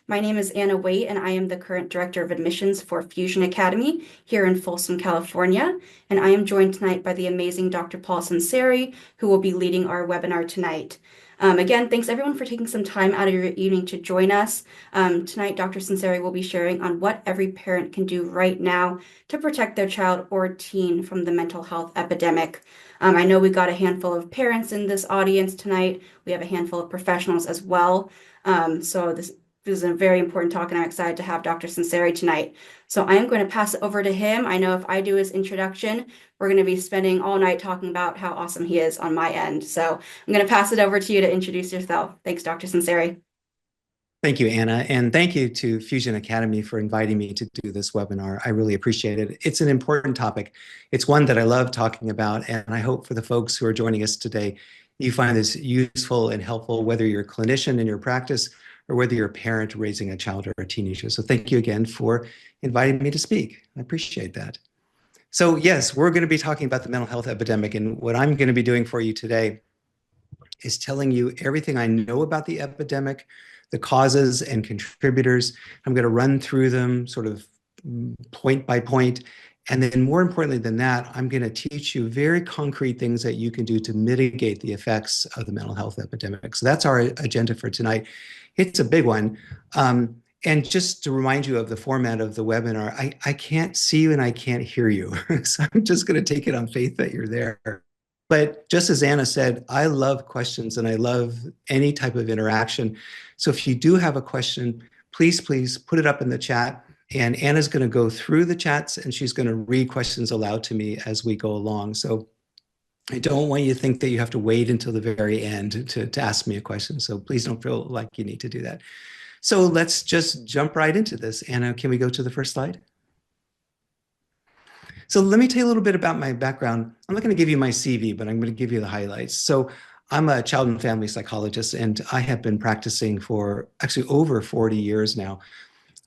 My name is Anna Waite, and I am the current Director of Admissions for Fusion Academy here in Folsom, California. And I am joined tonight by the amazing Dr. Paul Sunseri, who will be leading our webinar tonight. Again, thanks everyone for taking some time out of your evening to join us. Tonight, Dr. Sunseri will be sharing on what every parent can do right now to protect their child or teen from the mental health epidemic. I know we've got a handful of parents in this audience tonight. We have a handful of professionals as well. So this is a very important talk, and I'm excited to have Dr. Sunseri tonight. So I am going to pass it over to him. I know if I do his introduction, we're going to be spending all night talking about how awesome he is on my end. So I'm going to pass it over to you to introduce yourself. Thanks, Dr. Sunseri. Thank you, Anna, and thank you to Fusion Academy for inviting me to do this webinar. I really appreciate it. It's an important topic. It's one that I love talking about, and I hope for the folks who are joining us today, you find this useful and helpful, whether you're a clinician in your practice or whether you're a parent raising a child or a teenager. So thank you again for inviting me to speak. I appreciate that. So yes, we're going to be talking about the mental health epidemic, and what I'm going to be doing for you today is telling you everything I know about the epidemic, the causes and contributors. I'm going to run through them sort of point by point. And then more importantly than that, I'm going to teach you very concrete things that you can do to mitigate the effects of the mental health epidemic. So that's our agenda for tonight. It's a big one. And just to remind you of the format of the webinar, I can't see you and I can't hear you. So I'm just going to take it on faith that you're there. But just as Anna said, I love questions and I love any type of interaction. So if you do have a question, please put it up in the chat. And Anna's going to go through the chats and she's going to read questions aloud to me as we go along. So I don't want you to think that you have to wait until the very end to ask me a question. So please don't feel like you need to do that. So let's just jump right into this. Anna, can we go to the first slide? So let me tell you a little bit about my background. I'm not going to give you my CV, but I'm going to give you the highlights. So I'm a child and family psychologist, and I have been practicing for actually over 40 years now.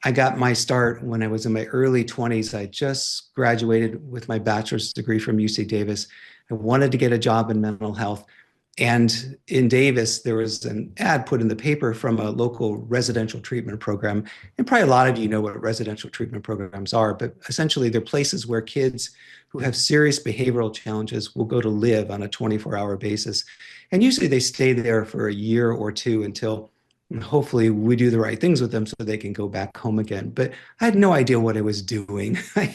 I got my start when I was in my early 20s. I just graduated with my bachelor's degree from UC Davis. I wanted to get a job in mental health. And in Davis, there was an ad put in the paper from a local residential treatment program. And probably a lot of you know what residential treatment programs are, but essentially they're places where kids who have serious behavioral challenges will go to live on a 24-hour basis. And usually they stay there for a year or two until hopefully we do the right things with them so they can go back home again. But I had no idea what I was doing. I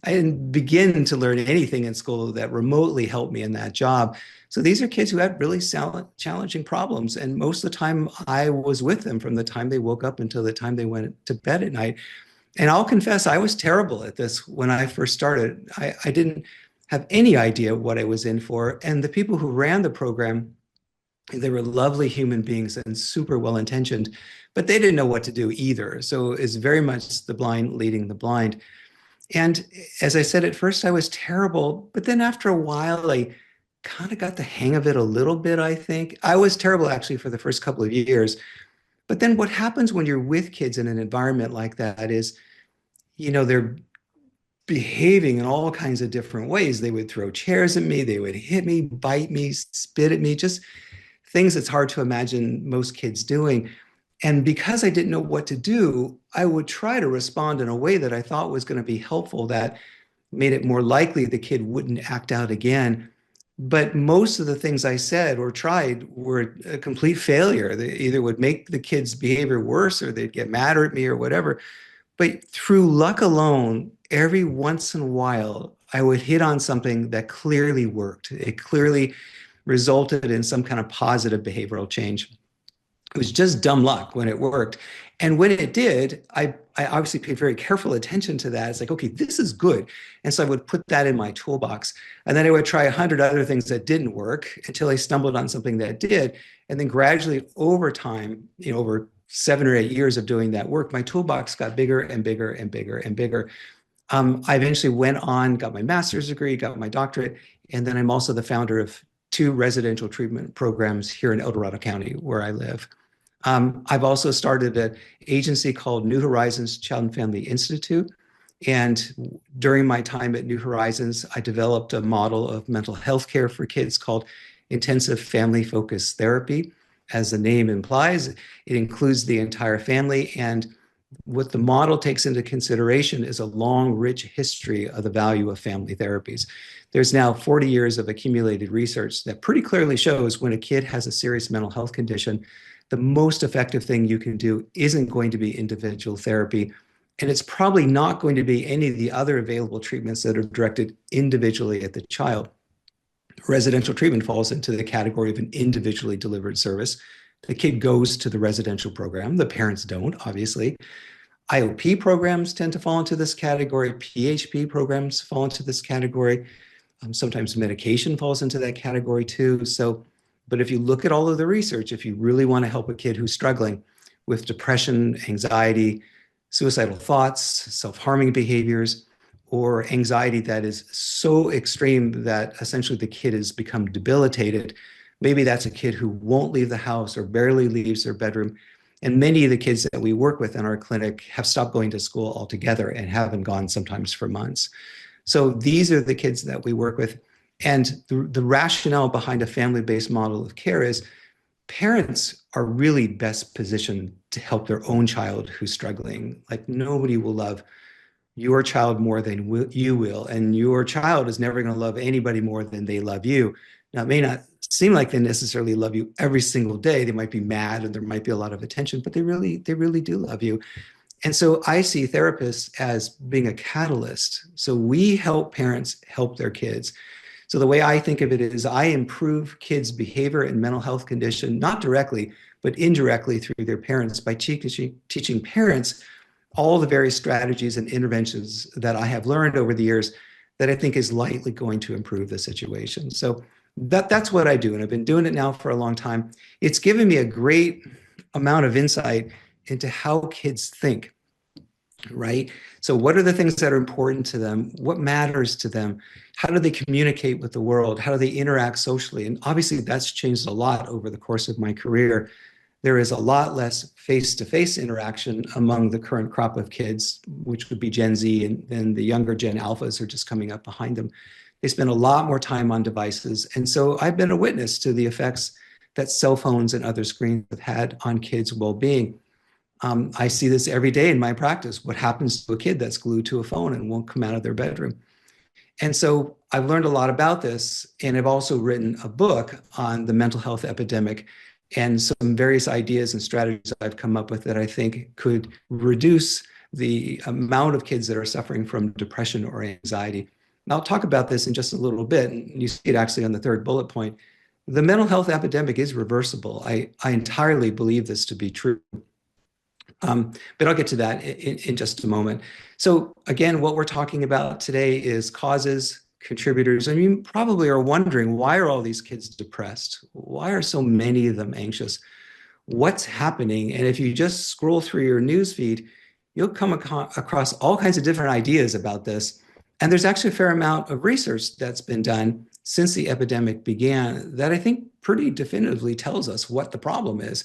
didn't begin to learn anything in school that remotely helped me in that job. So these are kids who had really challenging problems. And most of the time I was with them from the time they woke up until the time they went to bed at night. And I'll confess, I was terrible at this when I first started. I didn't have any idea what I was in for. And the people who ran the program, they were lovely human beings and super well-intentioned, but they didn't know what to do either. So it's very much the blind leading the blind. And as I said, at first I was terrible, but then after a while, I kind of got the hang of it a little bit, I think. I was terrible actually for the first couple of years. But then what happens when you're with kids in an environment like that is, they're behaving in all kinds of different ways. They would throw chairs at me, they would hit me, bite me, spit at me, just things that's hard to imagine most kids doing. And because I didn't know what to do, I would try to respond in a way that I thought was going to be helpful, that made it more likely the kid wouldn't act out again. But most of the things I said or tried were a complete failure. They either would make the kid's behavior worse or they'd get mad at me or whatever. But through luck alone, every once in a while, I would hit on something that clearly worked. It clearly resulted in some kind of positive behavioral change. It was just dumb luck when it worked. And when it did, I obviously paid very careful attention to that. It's like, okay, this is good. And so I would put that in my toolbox. And then I would try 100 other things that didn't work until I stumbled on something that did. And then gradually over time, over 7 or 8 years of doing that work, my toolbox got bigger and bigger and bigger and bigger. I eventually went on, got my master's degree, got my doctorate. And then I'm also the founder of 2 residential treatment programs here in El Dorado County, where I live. I've also started an agency called New Horizons Child and Family Institute. And during my time at New Horizons, I developed a model of mental health care for kids called intensive family focused therapy. As the name implies, it includes the entire family. And what the model takes into consideration is a long, rich history of the value of family therapies. There's now 40 years of accumulated research that pretty clearly shows when a kid has a serious mental health condition, the most effective thing you can do isn't going to be individual therapy. And it's probably not going to be any of the other available treatments that are directed individually at the child. Residential treatment falls into the category of an individually delivered service. The kid goes to the residential program. The parents don't, obviously. IOP programs tend to fall into this category. PHP programs fall into this category. Sometimes medication falls into that category too. So, but if you look at all of the research, if you really want to help a kid who's struggling with depression, anxiety, suicidal thoughts, self-harming behaviors, or anxiety that is so extreme that essentially the kid has become debilitated. Maybe that's a kid who won't leave the house or barely leaves their bedroom. And many of the kids that we work with in our clinic have stopped going to school altogether and haven't gone sometimes for months. So these are the kids that we work with. And the rationale behind a family-based model of care is parents are really best positioned to help their own child who's struggling. Like nobody will love your child more than you will. And your child is never going to love anybody more than they love you. Now, it may not seem like they necessarily love you every single day. They might be mad and there might be a lot of attention, but they really do love you. And so I see therapists as being a catalyst. So we help parents help their kids. So the way I think of it is I improve kids' behavior and mental health condition, not directly, but indirectly through their parents by teaching parents all the various strategies and interventions that I have learned over the years that I think is likely going to improve the situation. So that's what I do. And I've been doing it now for a long time. It's given me a great amount of insight into how kids think, right? So what are the things that are important to them? What matters to them? How do they communicate with the world? How do they interact socially? And obviously that's changed a lot over the course of my career. There is a lot less face-to-face interaction among the current crop of kids, which would be Gen Z, and then the younger Gen Alphas are just coming up behind them. They spend a lot more time on devices. And so I've been a witness to the effects that cell phones and other screens have had on kids' well-being. I see this every day in my practice. What happens to a kid that's glued to a phone and won't come out of their bedroom? And so I've learned a lot about this, and I've also written a book on the mental health epidemic and some various ideas and strategies I've come up with that I think could reduce the amount of kids that are suffering from depression or anxiety. And I'll talk about this in just a little bit, and you see it actually on the third bullet point. The mental health epidemic is reversible. I entirely believe this to be true. But I'll get to that in just a moment. So again, what we're talking about today is causes, contributors. And you probably are wondering, why are all these kids depressed? Why are so many of them anxious? What's happening? And if you just scroll through your news feed, you'll come across all kinds of different ideas about this. And there's actually a fair amount of research that's been done since the epidemic began that I think pretty definitively tells us what the problem is.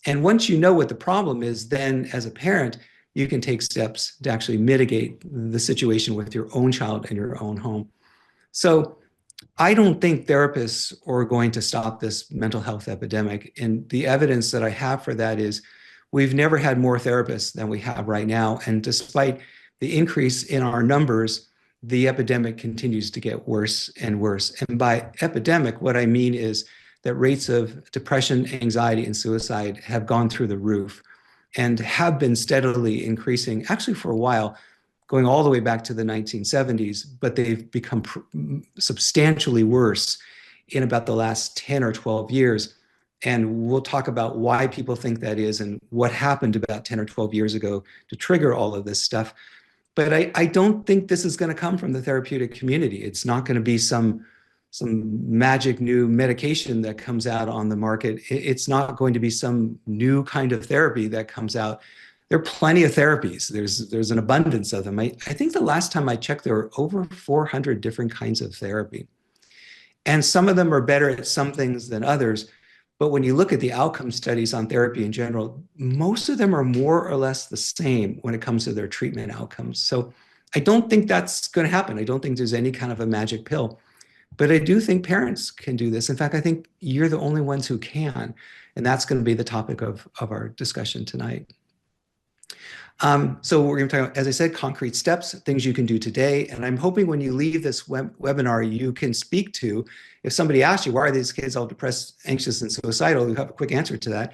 And once you know what the problem is, then as a parent, you can take steps to actually mitigate the situation with your own child in your own home. So I don't think therapists are going to stop this mental health epidemic. And the evidence that I have for that is we've never had more therapists than we have right now. And despite the increase in our numbers, the epidemic continues to get worse and worse. And by epidemic, what I mean is that rates of depression, anxiety, and suicide have gone through the roof and have been steadily increasing, actually for a while, going all the way back to the 1970s, but they've become substantially worse in about the last 10 or 12 years. And we'll talk about why people think that is and what happened about 10 or 12 years ago to trigger all of this stuff. But I don't think this is going to come from the therapeutic community. It's not going to be some magic new medication that comes out on the market. It's not going to be some new kind of therapy that comes out. There are plenty of therapies. There's an abundance of them. I think the last time I checked, there were over 400 different kinds of therapy. And some of them are better at some things than others. But when you look at the outcome studies on therapy in general, most of them are more or less the same when it comes to their treatment outcomes. So I don't think that's going to happen. I don't think there's any kind of a magic pill. But I do think parents can do this. In fact, I think you're the only ones who can. And that's going to be the topic of our discussion tonight. So we're going to talk about, as I said, concrete steps, things you can do today. And I'm hoping when you leave this webinar, you can speak to, if somebody asks you, why are these kids all depressed, anxious, and suicidal, you have a quick answer to that.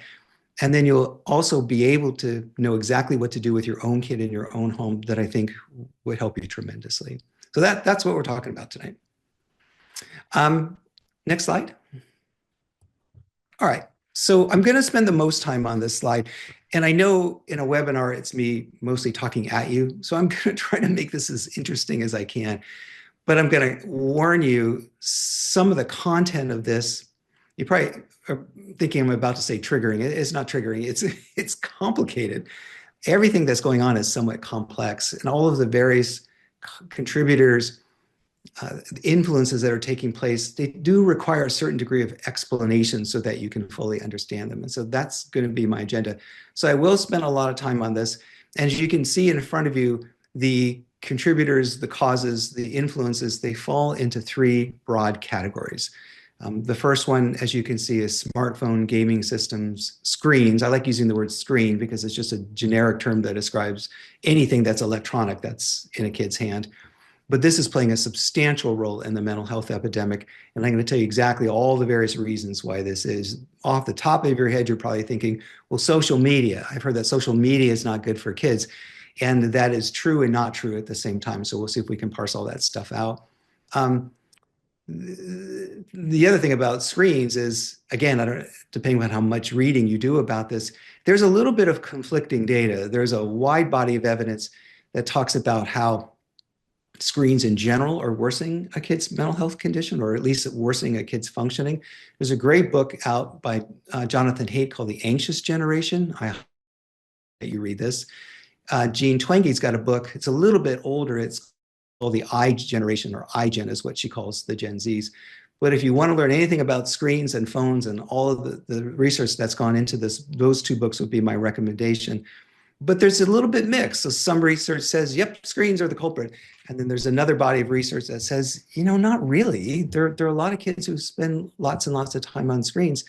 And then you'll also be able to know exactly what to do with your own kid in your own home that I think would help you tremendously. So that's what we're talking about tonight. Next slide. All right. So I'm going to spend the most time on this slide. And I know in a webinar, it's me mostly talking at you. So I'm going to try to make this as interesting as I can. But I'm going to warn you, some of the content of this, you probably are thinking I'm about to say triggering. It's not triggering. It's complicated. Everything that's going on is somewhat complex. And all of the various contributors, influences that are taking place, they do require a certain degree of explanation so that you can fully understand them. And so that's going to be my agenda. So I will spend a lot of time on this. And as you can see in front of you, the contributors, the causes, the influences, they fall into three broad categories. The first one, as you can see, is smartphone, gaming systems, screens. I like using the word screen because it's just a generic term that describes anything that's electronic that's in a kid's hand. But this is playing a substantial role in the mental health epidemic. And I'm going to tell you exactly all the various reasons why this is. Off the top of your head, you're probably thinking, well, social media. I've heard that social media is not good for kids. And that is true and not true at the same time. So we'll see if we can parse all that stuff out. The other thing about screens is, again, depending on how much reading you do about this, there's a little bit of conflicting data. There's a wide body of evidence that talks about how screens in general are worsening a kid's mental health condition, or at least worsening a kid's functioning. There's a great book out by Jonathan Haidt called The Anxious Generation. I hope that you read this. Jean Twenge's got a book. It's a little bit older. It's called The I Generation, or iGen is what she calls the Gen Zs. But if you want to learn anything about screens and phones and all of the research that's gone into this, those two books would be my recommendation. But there's a little bit mixed. So some research says, yep, screens are the culprit. And then there's another body of research that says, not really. There are a lot of kids who spend lots and lots of time on screens,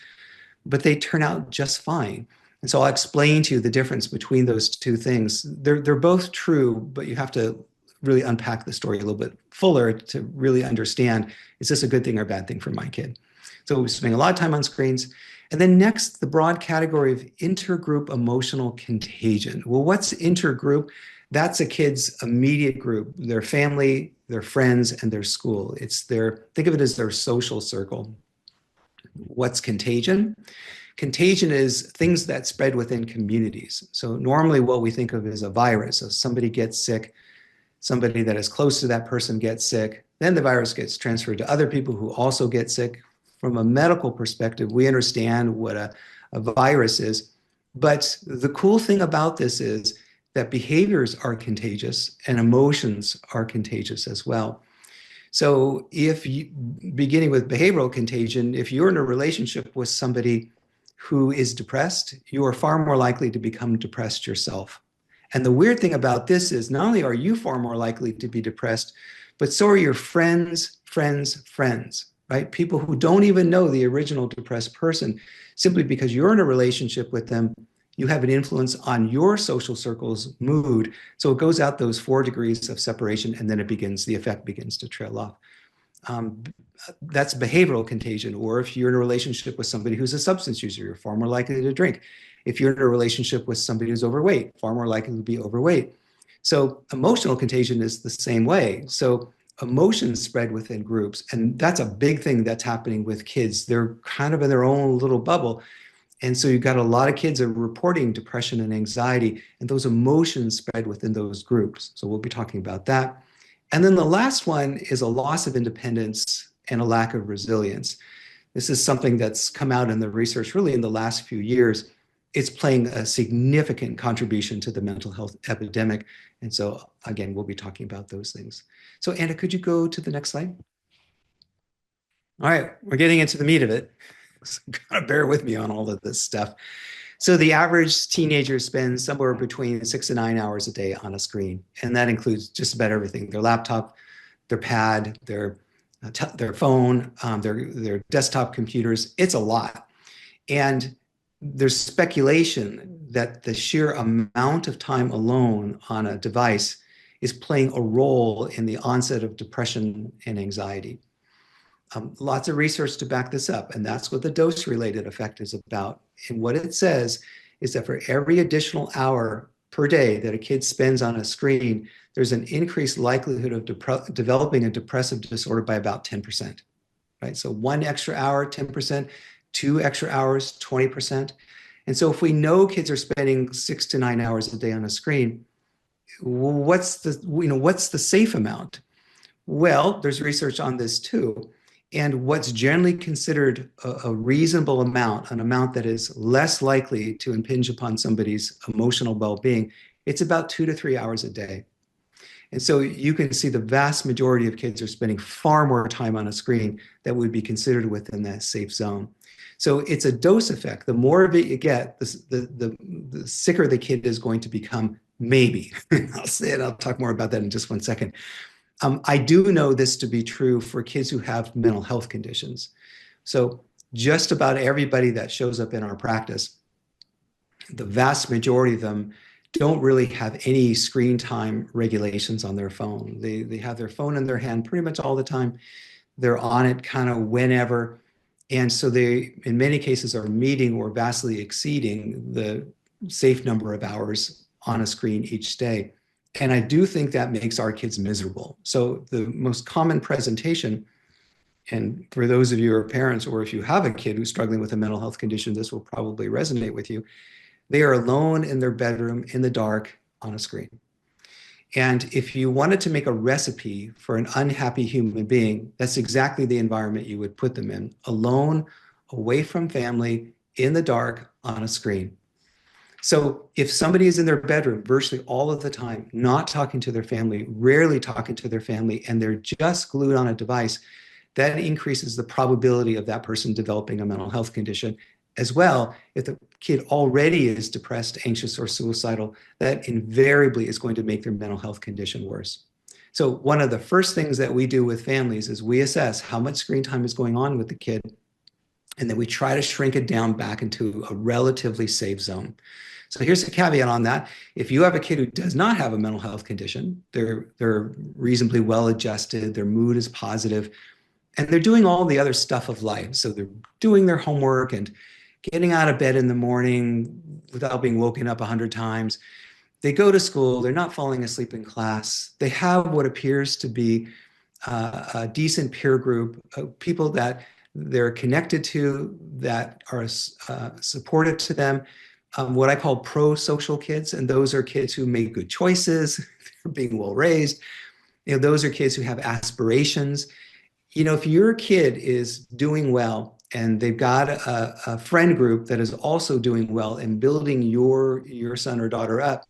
but they turn out just fine. And so I'll explain to you the difference between those two things. They're both true, but you have to really unpack the story a little bit fuller to really understand, is this a good thing or bad thing for my kid? So we're spending a lot of time on screens. And then next, the broad category of intergroup emotional contagion. Well, what's intergroup? That's a kid's immediate group, their family, their friends, and their school. Think of it as their social circle. What's contagion? Contagion is things that spread within communities. So normally what we think of is a virus. So somebody gets sick, somebody that is close to that person gets sick, then the virus gets transferred to other people who also get sick. From a medical perspective, we understand what a virus is. But the cool thing about this is that behaviors are contagious and emotions are contagious as well. So beginning with behavioral contagion, if you're in a relationship with somebody who is depressed, you are far more likely to become depressed yourself. And the weird thing about this is not only are you far more likely to be depressed, but so are your friends, right? People who don't even know the original depressed person, simply because you're in a relationship with them, you have an influence on your social circle's mood. So it goes out those 4 degrees of separation, and then the effect begins to trail off. That's behavioral contagion. Or if you're in a relationship with somebody who's a substance user, you're far more likely to drink. If you're in a relationship with somebody who's overweight, far more likely to be overweight. So emotional contagion is the same way. So emotions spread within groups. And that's a big thing that's happening with kids. They're kind of in their own little bubble. And so you've got a lot of kids are reporting depression and anxiety, and those emotions spread within those groups. So we'll be talking about that. And then the last one is a loss of independence and a lack of resilience. This is something that's come out in the research really in the last few years. It's playing a significant contribution to the mental health epidemic. And so, again, we'll be talking about those things. So, Anna, could you go to the next slide? All right, we're getting into the meat of it. So gotta bear with me on all of this stuff. So the average teenager spends somewhere between 6 to 9 hours a day on a screen. And that includes just about everything: their laptop, their pad, their phone, their desktop computers. It's a lot. And there's speculation that the sheer amount of time alone on a device is playing a role in the onset of depression and anxiety. Lots of research to back this up, and that's what the dose-related effect is about. And what it says is that for every additional hour per day that a kid spends on a screen, there's an increased likelihood of developing a depressive disorder by about 10%, right? So 1 extra hour, 10%, 2 extra hours, 20%. And so if we know kids are spending 6 to 9 hours a day on a screen, what's the safe amount? Well, there's research on this too. And what's generally considered a reasonable amount, an amount that is less likely to impinge upon somebody's emotional well-being, it's about 2 to 3 hours a day. And so you can see the vast majority of kids are spending far more time on a screen that would be considered within that safe zone. So it's a dose effect. The more of it you get, the sicker the kid is going to become, maybe. I'll say it, I'll talk more about that in just 1 second. I do know this to be true for kids who have mental health conditions. So just about everybody that shows up in our practice, the vast majority of them don't really have any screen time regulations on their phone. They have their phone in their hand pretty much all the time. They're on it kind of whenever. And so they, in many cases, are meeting or vastly exceeding the safe number of hours on a screen each day. And I do think that makes our kids miserable. So the most common presentation, and for those of you who are parents, or if you have a kid who's struggling with a mental health condition, this will probably resonate with you. They are alone in their bedroom in the dark on a screen. And if you wanted to make a recipe for an unhappy human being, that's exactly the environment you would put them in, alone, away from family, in the dark, on a screen. So if somebody is in their bedroom virtually all of the time, not talking to their family, rarely talking to their family, and they're just glued on a device, that increases the probability of that person developing a mental health condition. As well, if the kid already is depressed, anxious, or suicidal, that invariably is going to make their mental health condition worse. So one of the first things that we do with families is we assess how much screen time is going on with the kid, and then we try to shrink it down back into a relatively safe zone. So here's a caveat on that. If you have a kid who does not have a mental health condition, they're reasonably well adjusted, their mood is positive, and they're doing all the other stuff of life. So they're doing their homework and getting out of bed in the morning without being woken up 100 times. They go to school, they're not falling asleep in class. They have what appears to be a decent peer group of people that they're connected to, that are supportive to them, what I call pro-social kids. And those are kids who make good choices, they're being well raised. Those are kids who have aspirations. If your kid is doing well and they've got a friend group that is also doing well and building your son or daughter up,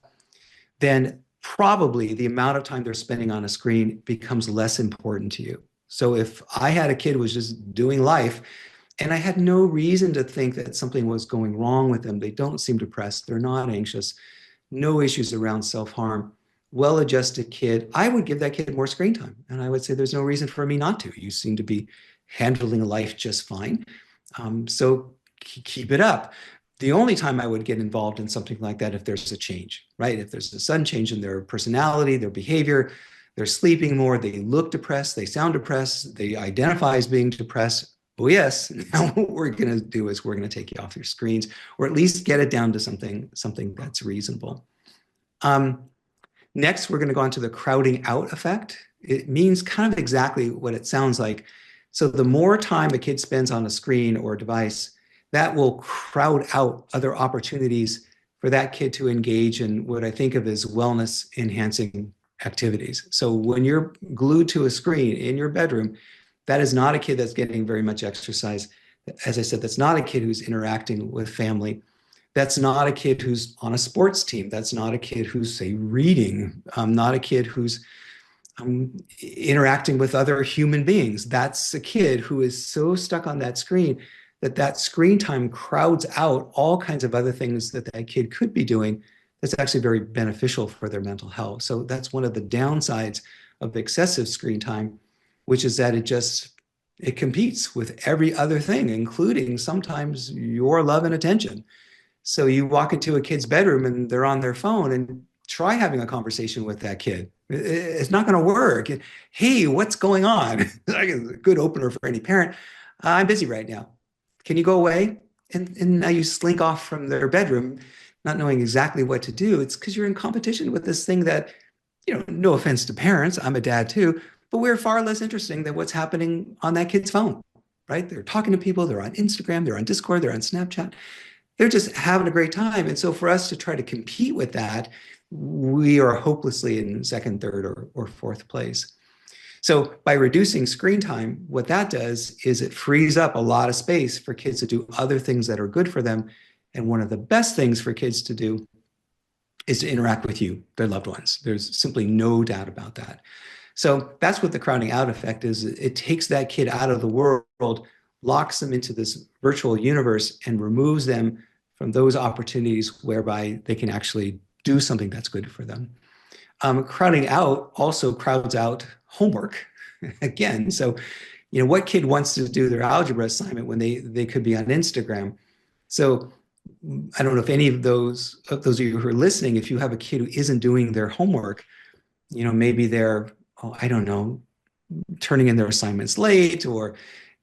then probably the amount of time they're spending on a screen becomes less important to you. So if I had a kid who was just doing life and I had no reason to think that something was going wrong with them, they don't seem depressed, they're not anxious, no issues around self-harm, well-adjusted kid, I would give that kid more screen time. And I would say, there's no reason for me not to. You seem to be handling life just fine. So keep it up. The only time I would get involved in something like that if there's a change, right? If there's a sudden change in their personality, their behavior, they're sleeping more, they look depressed, they sound depressed, they identify as being depressed. Oh yes, now what we're going to do is we're going to take you off your screens, or at least get it down to something that's reasonable. Next, we're going to go on to the crowding out effect. It means kind of exactly what it sounds like. So the more time a kid spends on a screen or a device, that will crowd out other opportunities for that kid to engage in what I think of as wellness enhancing activities. So when you're glued to a screen in your bedroom, that is not a kid that's getting very much exercise. As I said, that's not a kid who's interacting with family. That's not a kid who's on a sports team. That's not a kid who's, say, reading. Not a kid who's interacting with other human beings. That's a kid who is so stuck on that screen that screen time crowds out all kinds of other things that kid could be doing that's actually very beneficial for their mental health. So that's one of the downsides of excessive screen time, which is that it just It competes with every other thing, including sometimes your love and attention. So you walk into a kid's bedroom and they're on their phone, and try having a conversation with that kid. It's not going to work. Hey, what's going on? Like a good opener for any parent. I'm busy right now. Can you go away? And now you slink off from their bedroom, not knowing exactly what to do. It's because you're in competition with this thing that, no offense to parents, I'm a dad too, but we're far less interesting than what's happening on that kid's phone, right? They're talking to people, they're on Instagram, they're on Discord, they're on Snapchat. They're just having a great time. And so for us to try to compete with that, we are hopelessly in second, third, or fourth place. So by reducing screen time, what that does is it frees up a lot of space for kids to do other things that are good for them. And one of the best things for kids to do is to interact with you, their loved ones. There's simply no doubt about that. So that's what the crowding out effect is. It takes that kid out of the world, locks them into this virtual universe, and removes them from those opportunities whereby they can actually do something that's good for them. Crowding out also crowds out homework again. So, what kid wants to do their algebra assignment when they could be on Instagram? So I don't know if any of those of you who are listening, if you have a kid who isn't doing their homework, maybe they're, oh, I don't know, turning in their assignments late, or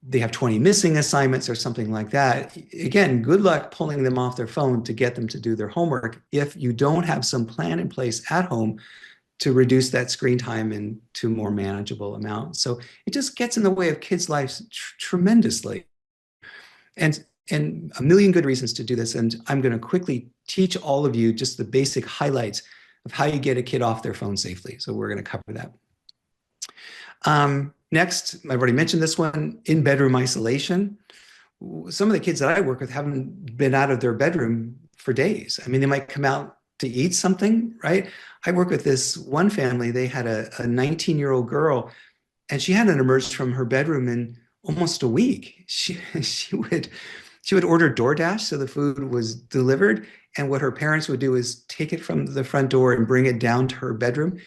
they have 20 missing assignments or something like that. Again, good luck pulling them off their phone to get them to do their homework if you don't have some plan in place at home to reduce that screen time into more manageable amounts. So it just gets in the way of kids' lives tremendously. And a million good reasons to do this. And I'm going to quickly teach all of you just the basic highlights of how you get a kid off their phone safely. So we're going to cover that. Next, I've already mentioned this one, in bedroom isolation. Some of the kids that I work with haven't been out of their bedroom for days. I mean, they might come out to eat something, right? I work with this one family. They had a 19-year-old girl, and she hadn't emerged from her bedroom in almost a week. She would order DoorDash, so the food was delivered, and what her parents would do is take it from the front door and bring it down to her bedroom.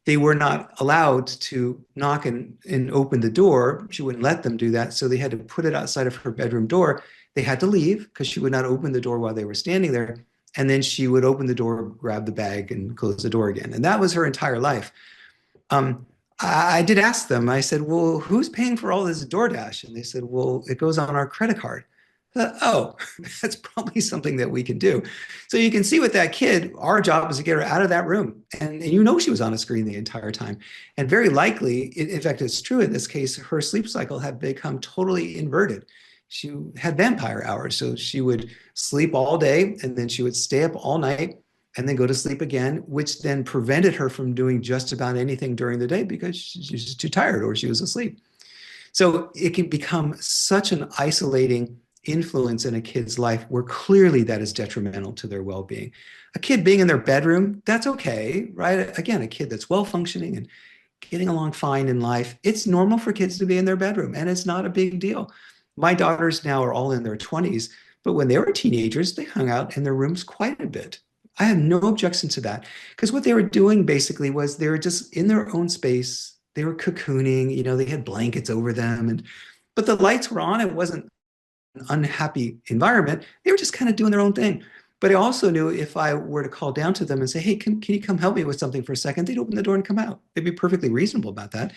They were not allowed to knock and open the door. She wouldn't let them do that. So they had to put it outside of her bedroom door. They had to leave because she would not open the door while they were standing there. And then she would open the door, grab the bag, and close the door again. And that was her entire life. I did ask them, I said, well, who's paying for all this DoorDash? And they said, well, it goes on our credit card. Oh, that's probably something that we can do. So you can see with that kid, our job is to get her out of that room. And she was on a screen the entire time. And very likely, in fact, it's true in this case, her sleep cycle had become totally inverted. She had vampire hours. So she would sleep all day, and then she would stay up all night and then go to sleep again, which then prevented her from doing just about anything during the day because she was too tired or she was asleep. So it can become such an isolating influence in a kid's life where clearly that is detrimental to their well-being. A kid being in their bedroom, that's okay, right? Again, a kid that's well-functioning and getting along fine in life, it's normal for kids to be in their bedroom, and it's not a big deal. My daughters now are all in their 20s, but when they were teenagers, they hung out in their rooms quite a bit. I have no objection to that, because what they were doing basically was they were just in their own space. They were cocooning, they had blankets over them, but the lights were on. It wasn't an unhappy environment. They were just kind of doing their own thing. But I also knew if I were to call down to them and say, hey, can you come help me with something for a second? They'd open the door and come out. They'd be perfectly reasonable about that.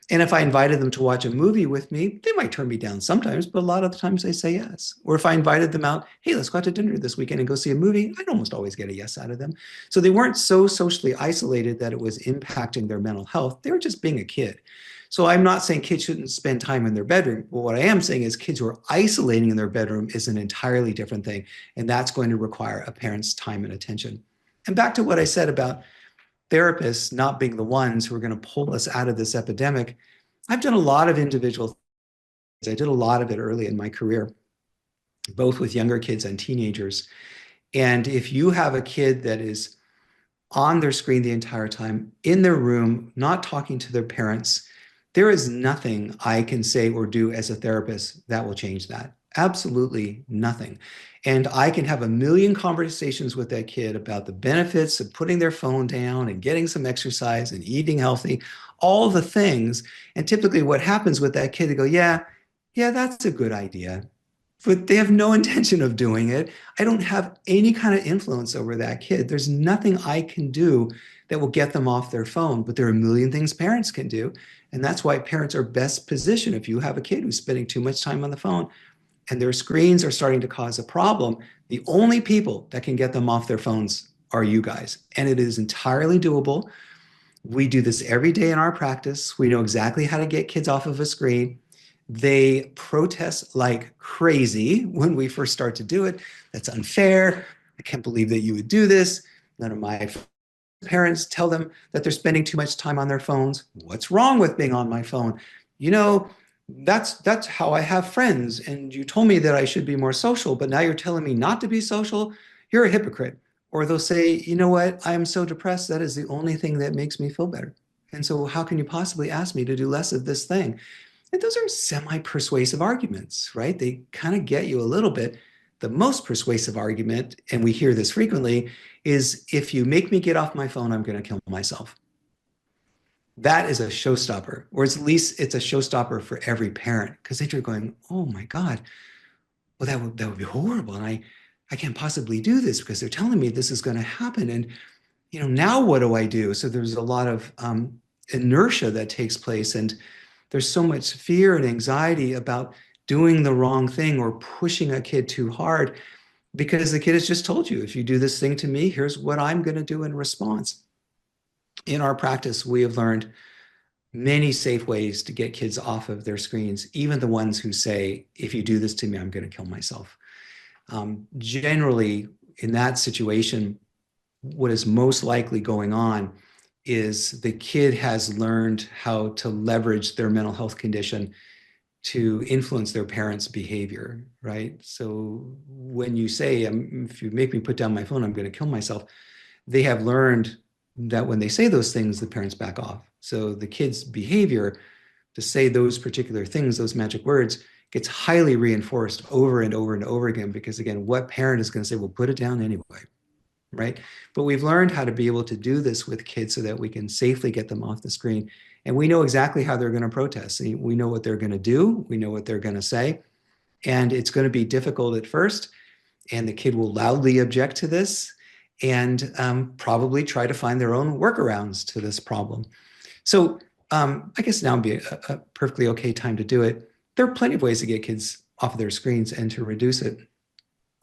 And if I invited them to watch a movie with me, they might turn me down sometimes, but a lot of the times they say yes. Or if I invited them out, hey, let's go out to dinner this weekend and go see a movie, I'd almost always get a yes out of them. So they weren't so socially isolated that it was impacting their mental health. They were just being a kid. So I'm not saying kids shouldn't spend time in their bedroom. But what I am saying is kids who are isolating in their bedroom is an entirely different thing. And that's going to require a parent's time and attention. And back to what I said about therapists not being the ones who are going to pull us out of this epidemic. I've done a lot of individual things. I did a lot of it early in my career, both with younger kids and teenagers. And if you have a kid that is on their screen the entire time, in their room, not talking to their parents, there is nothing I can say or do as a therapist that will change that. Absolutely nothing. And I can have a million conversations with that kid about the benefits of putting their phone down and getting some exercise and eating healthy, all the things. And typically what happens with that kid, they go, yeah, yeah, that's a good idea. But they have no intention of doing it. I don't have any kind of influence over that kid. There's nothing I can do that will get them off their phone, but there are a million things parents can do. And that's why parents are best positioned. If you have a kid who's spending too much time on the phone, and their screens are starting to cause a problem, the only people that can get them off their phones are you guys. And it is entirely doable. We do this every day in our practice. We know exactly how to get kids off of a screen. They protest like crazy when we first start to do it. That's unfair. I can't believe that you would do this. None of my parents tell them that they're spending too much time on their phones. What's wrong with being on my phone? You know, that's how I have friends. And you told me that I should be more social, but now you're telling me not to be social. You're a hypocrite. Or they'll say, you know what? I am so depressed. That is the only thing that makes me feel better. And so how can you possibly ask me to do less of this thing? And those are semi-persuasive arguments, right? They kind of get you a little bit. The most persuasive argument, and we hear this frequently, is if you make me get off my phone, I'm going to kill myself. That is a showstopper, or at least it's a showstopper for every parent because they're going, oh my God, well, that would be horrible. And I can't possibly do this because they're telling me this is going to happen. And, now what do I do? So there's a lot of inertia that takes place. And there's so much fear and anxiety about doing the wrong thing or pushing a kid too hard because the kid has just told you, if you do this thing to me, here's what I'm going to do in response. In our practice, we have learned many safe ways to get kids off of their screens, even the ones who say, if you do this to me, I'm going to kill myself. Generally, in that situation, what is most likely going on is the kid has learned how to leverage their mental health condition to influence their parents' behavior, right? So when you say, if you make me put down my phone, I'm going to kill myself, they have learned that when they say those things, the parents back off. So the kid's behavior to say those particular things, those magic words, gets highly reinforced over and over and over again, because again, what parent is going to say, well, put it down anyway, right? But we've learned how to be able to do this with kids so that we can safely get them off the screen. And we know exactly how they're going to protest. We know what they're going to do. We know what they're going to say. And it's going to be difficult at first. And the kid will loudly object to this and probably try to find their own workarounds to this problem. So I guess now would be a perfectly okay time to do it. There are plenty of ways to get kids off of their screens and to reduce it.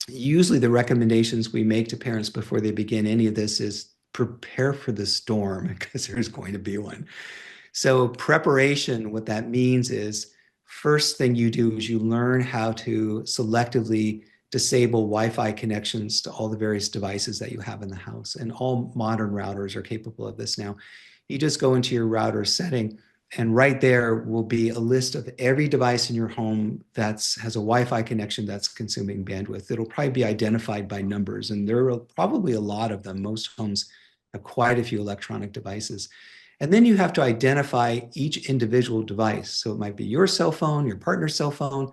Usually the recommendations we make to parents before they begin any of this is prepare for the storm, because there's going to be one. So preparation, what that means is first thing you do is you learn how to selectively disable Wi-Fi connections to all the various devices that you have in the house. And all modern routers are capable of this now. You just go into your router setting, and right there will be a list of every device in your home that has a Wi-Fi connection that's consuming bandwidth. It'll probably be identified by numbers, and there are probably a lot of them. Most homes have quite a few electronic devices. And then you have to identify each individual device. So it might be your cell phone, your partner's cell phone,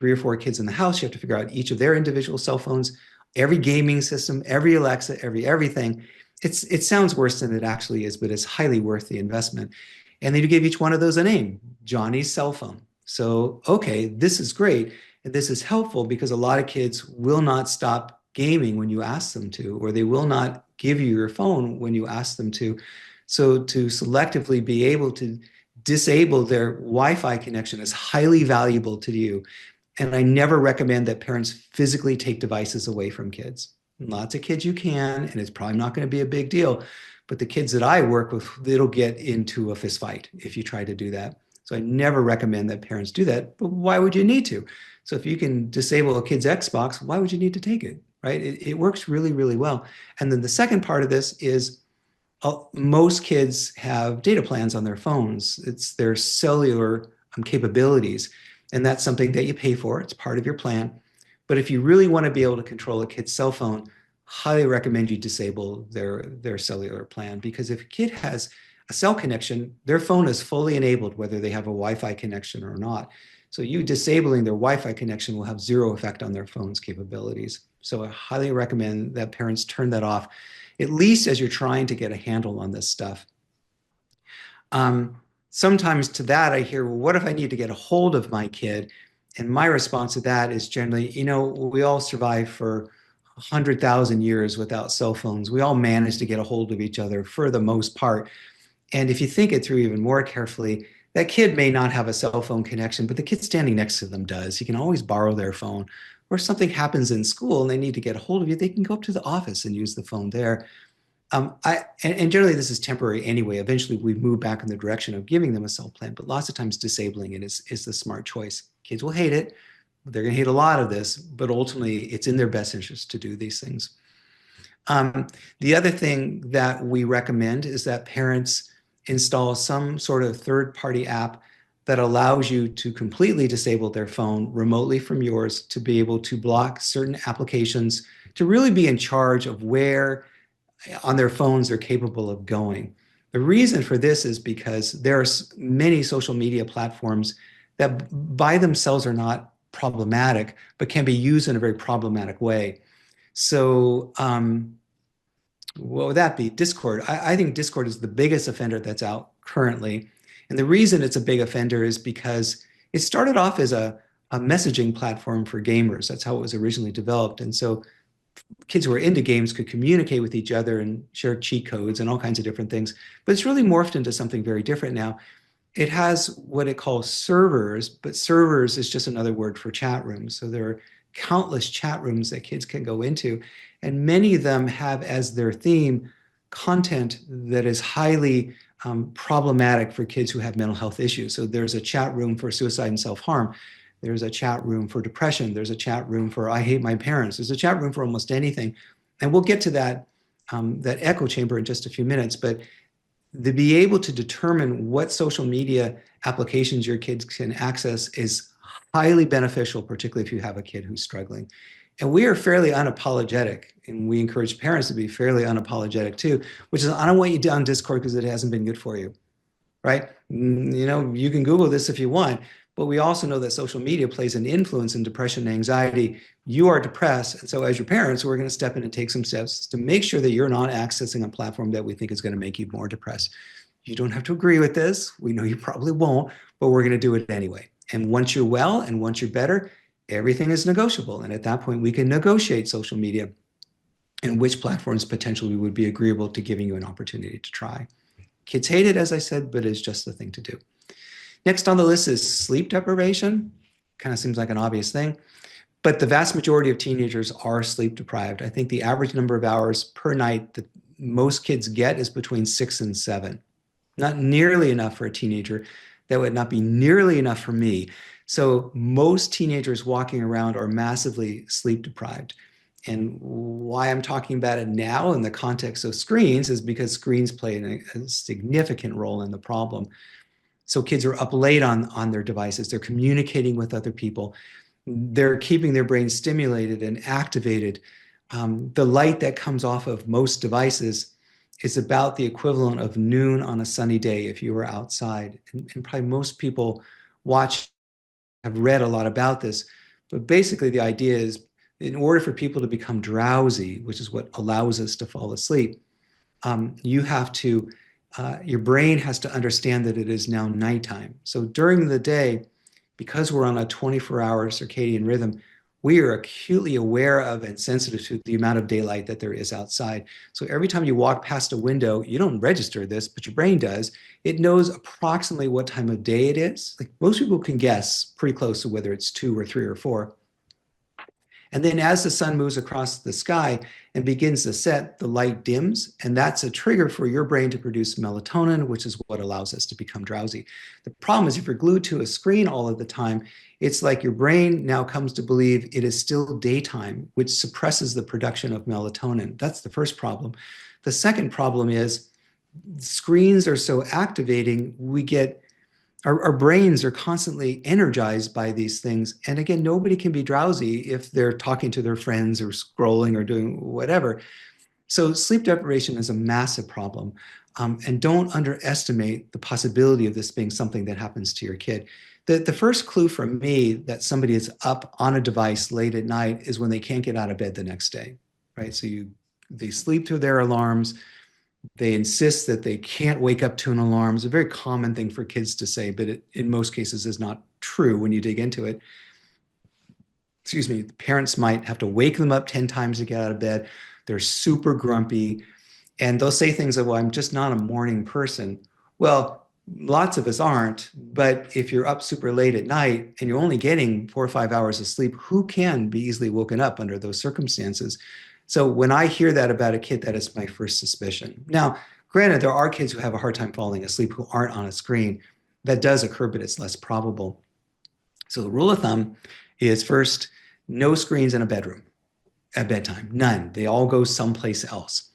3 or 4 kids in the house. You have to figure out each of their individual cell phones, every gaming system, every Alexa, everything. It sounds worse than it actually is, but it's highly worth the investment. And then you give each one of those a name, Johnny's cell phone. So, okay, this is great. And this is helpful because a lot of kids will not stop gaming when you ask them to, or they will not give you your phone when you ask them to. So to selectively be able to disable their Wi-Fi connection is highly valuable to you. And I never recommend that parents physically take devices away from kids. Lots of kids you can, and it's probably not going to be a big deal. But the kids that I work with, it'll get into a fist fight if you try to do that. So I never recommend that parents do that. But why would you need to? So if you can disable a kid's Xbox, why would you need to take it, right? It works really, really well. And then the second part of this is most kids have data plans on their phones. It's their cellular capabilities. And that's something that you pay for. It's part of your plan. But if you really want to be able to control a kid's cell phone, highly recommend you disable their cellular plan, because if a kid has a cell connection, their phone is fully enabled, whether they have a Wi-Fi connection or not. So you disabling their Wi-Fi connection will have zero effect on their phone's capabilities. So I highly recommend that parents turn that off, at least as you're trying to get a handle on this stuff. Sometimes to that, I hear, well, what if I need to get a hold of my kid? And my response to that is generally, we all survive for 100,000 years without cell phones. We all manage to get a hold of each other for the most part. And if you think it through even more carefully, that kid may not have a cell phone connection, but the kid standing next to them does. You can always borrow their phone. Or if something happens in school and they need to get a hold of you, they can go up to the office and use the phone there. And generally this is temporary anyway. Eventually we move back in the direction of giving them a cell plan, but lots of times disabling it is the smart choice. Kids will hate it. They're going to hate a lot of this, but ultimately it's in their best interest to do these things. The other thing that we recommend is that parents install some sort of third-party app that allows you to completely disable their phone remotely from yours, to be able to block certain applications, to really be in charge of where on their phones they're capable of going. The reason for this is because there are many social media platforms that by themselves are not problematic, but can be used in a very problematic way. So what would that be? Discord. I think Discord is the biggest offender that's out currently. And the reason it's a big offender is because it started off as a messaging platform for gamers. That's how it was originally developed. And so kids who are into games could communicate with each other and share cheat codes and all kinds of different things. But it's really morphed into something very different now. It has what it calls servers, but servers is just another word for chat rooms. So there are countless chat rooms that kids can go into, and many of them have as their theme content that is highly problematic for kids who have mental health issues. So there's a chat room for suicide and self-harm. There's a chat room for depression. There's a chat room for I hate my parents. There's a chat room for almost anything. And we'll get to that echo chamber in just a few minutes. But to be able to determine what social media applications your kids can access is highly beneficial, particularly if you have a kid who's struggling. And we are fairly unapologetic, and we encourage parents to be fairly unapologetic too, which is, I don't want you down Discord because it hasn't been good for you, right? You can Google this if you want, but we also know that social media plays an influence in depression and anxiety. You are depressed, and so as your parents, we're going to step in and take some steps to make sure that you're not accessing a platform that we think is going to make you more depressed. You don't have to agree with this. We know you probably won't, but we're going to do it anyway. And once you're well and once you're better, everything is negotiable. And at that point, we can negotiate social media and which platforms potentially would be agreeable to giving you an opportunity to try. Kids hate it, as I said, but it's just the thing to do. Next on the list is sleep deprivation. Kind of seems like an obvious thing, but the vast majority of teenagers are sleep deprived. I think the average number of hours per night that most kids get is between 6 and 7. Not nearly enough for a teenager. That would not be nearly enough for me. So most teenagers walking around are massively sleep deprived. And why I'm talking about it now in the context of screens is because screens play a significant role in the problem. So kids are up late on their devices. They're communicating with other people. They're keeping their brain stimulated and activated. The light that comes off of most devices is about the equivalent of noon on a sunny day if you were outside. And probably most people have read a lot about this. But basically the idea is, in order for people to become drowsy, which is what allows us to fall asleep, your brain has to understand that it is now nighttime. So during the day, because we're on a 24-hour circadian rhythm, we are acutely aware of and sensitive to the amount of daylight that there is outside. So every time you walk past a window, you don't register this, but your brain does. It knows approximately what time of day it is. Like most people can guess pretty close to whether it's 2 or 3 or 4. And then as the sun moves across the sky and begins to set, the light dims, and that's a trigger for your brain to produce melatonin, which is what allows us to become drowsy. The problem is if you're glued to a screen all of the time, it's like your brain now comes to believe it is still daytime, which suppresses the production of melatonin. That's the first problem. The second problem is screens are so activating, our brains are constantly energized by these things. And again, nobody can be drowsy if they're talking to their friends or scrolling or doing whatever. So sleep deprivation is a massive problem. And don't underestimate the possibility of this being something that happens to your kid. The first clue from me that somebody is up on a device late at night is when they can't get out of bed the next day, right? So they sleep through their alarms. They insist that they can't wake up to an alarm. It's a very common thing for kids to say, but it, in most cases is not true when you dig into it. Excuse me, parents might have to wake them up 10 times to get out of bed. They're super grumpy. And they'll say things like, well, I'm just not a morning person. Well, lots of us aren't. But if you're up super late at night and you're only getting 4 or 5 hours of sleep, who can be easily woken up under those circumstances? So when I hear that about a kid, that is my first suspicion. Now, granted, there are kids who have a hard time falling asleep who aren't on a screen. That does occur, but it's less probable. So the rule of thumb is first, no screens in a bedroom at bedtime, none. They all go someplace else.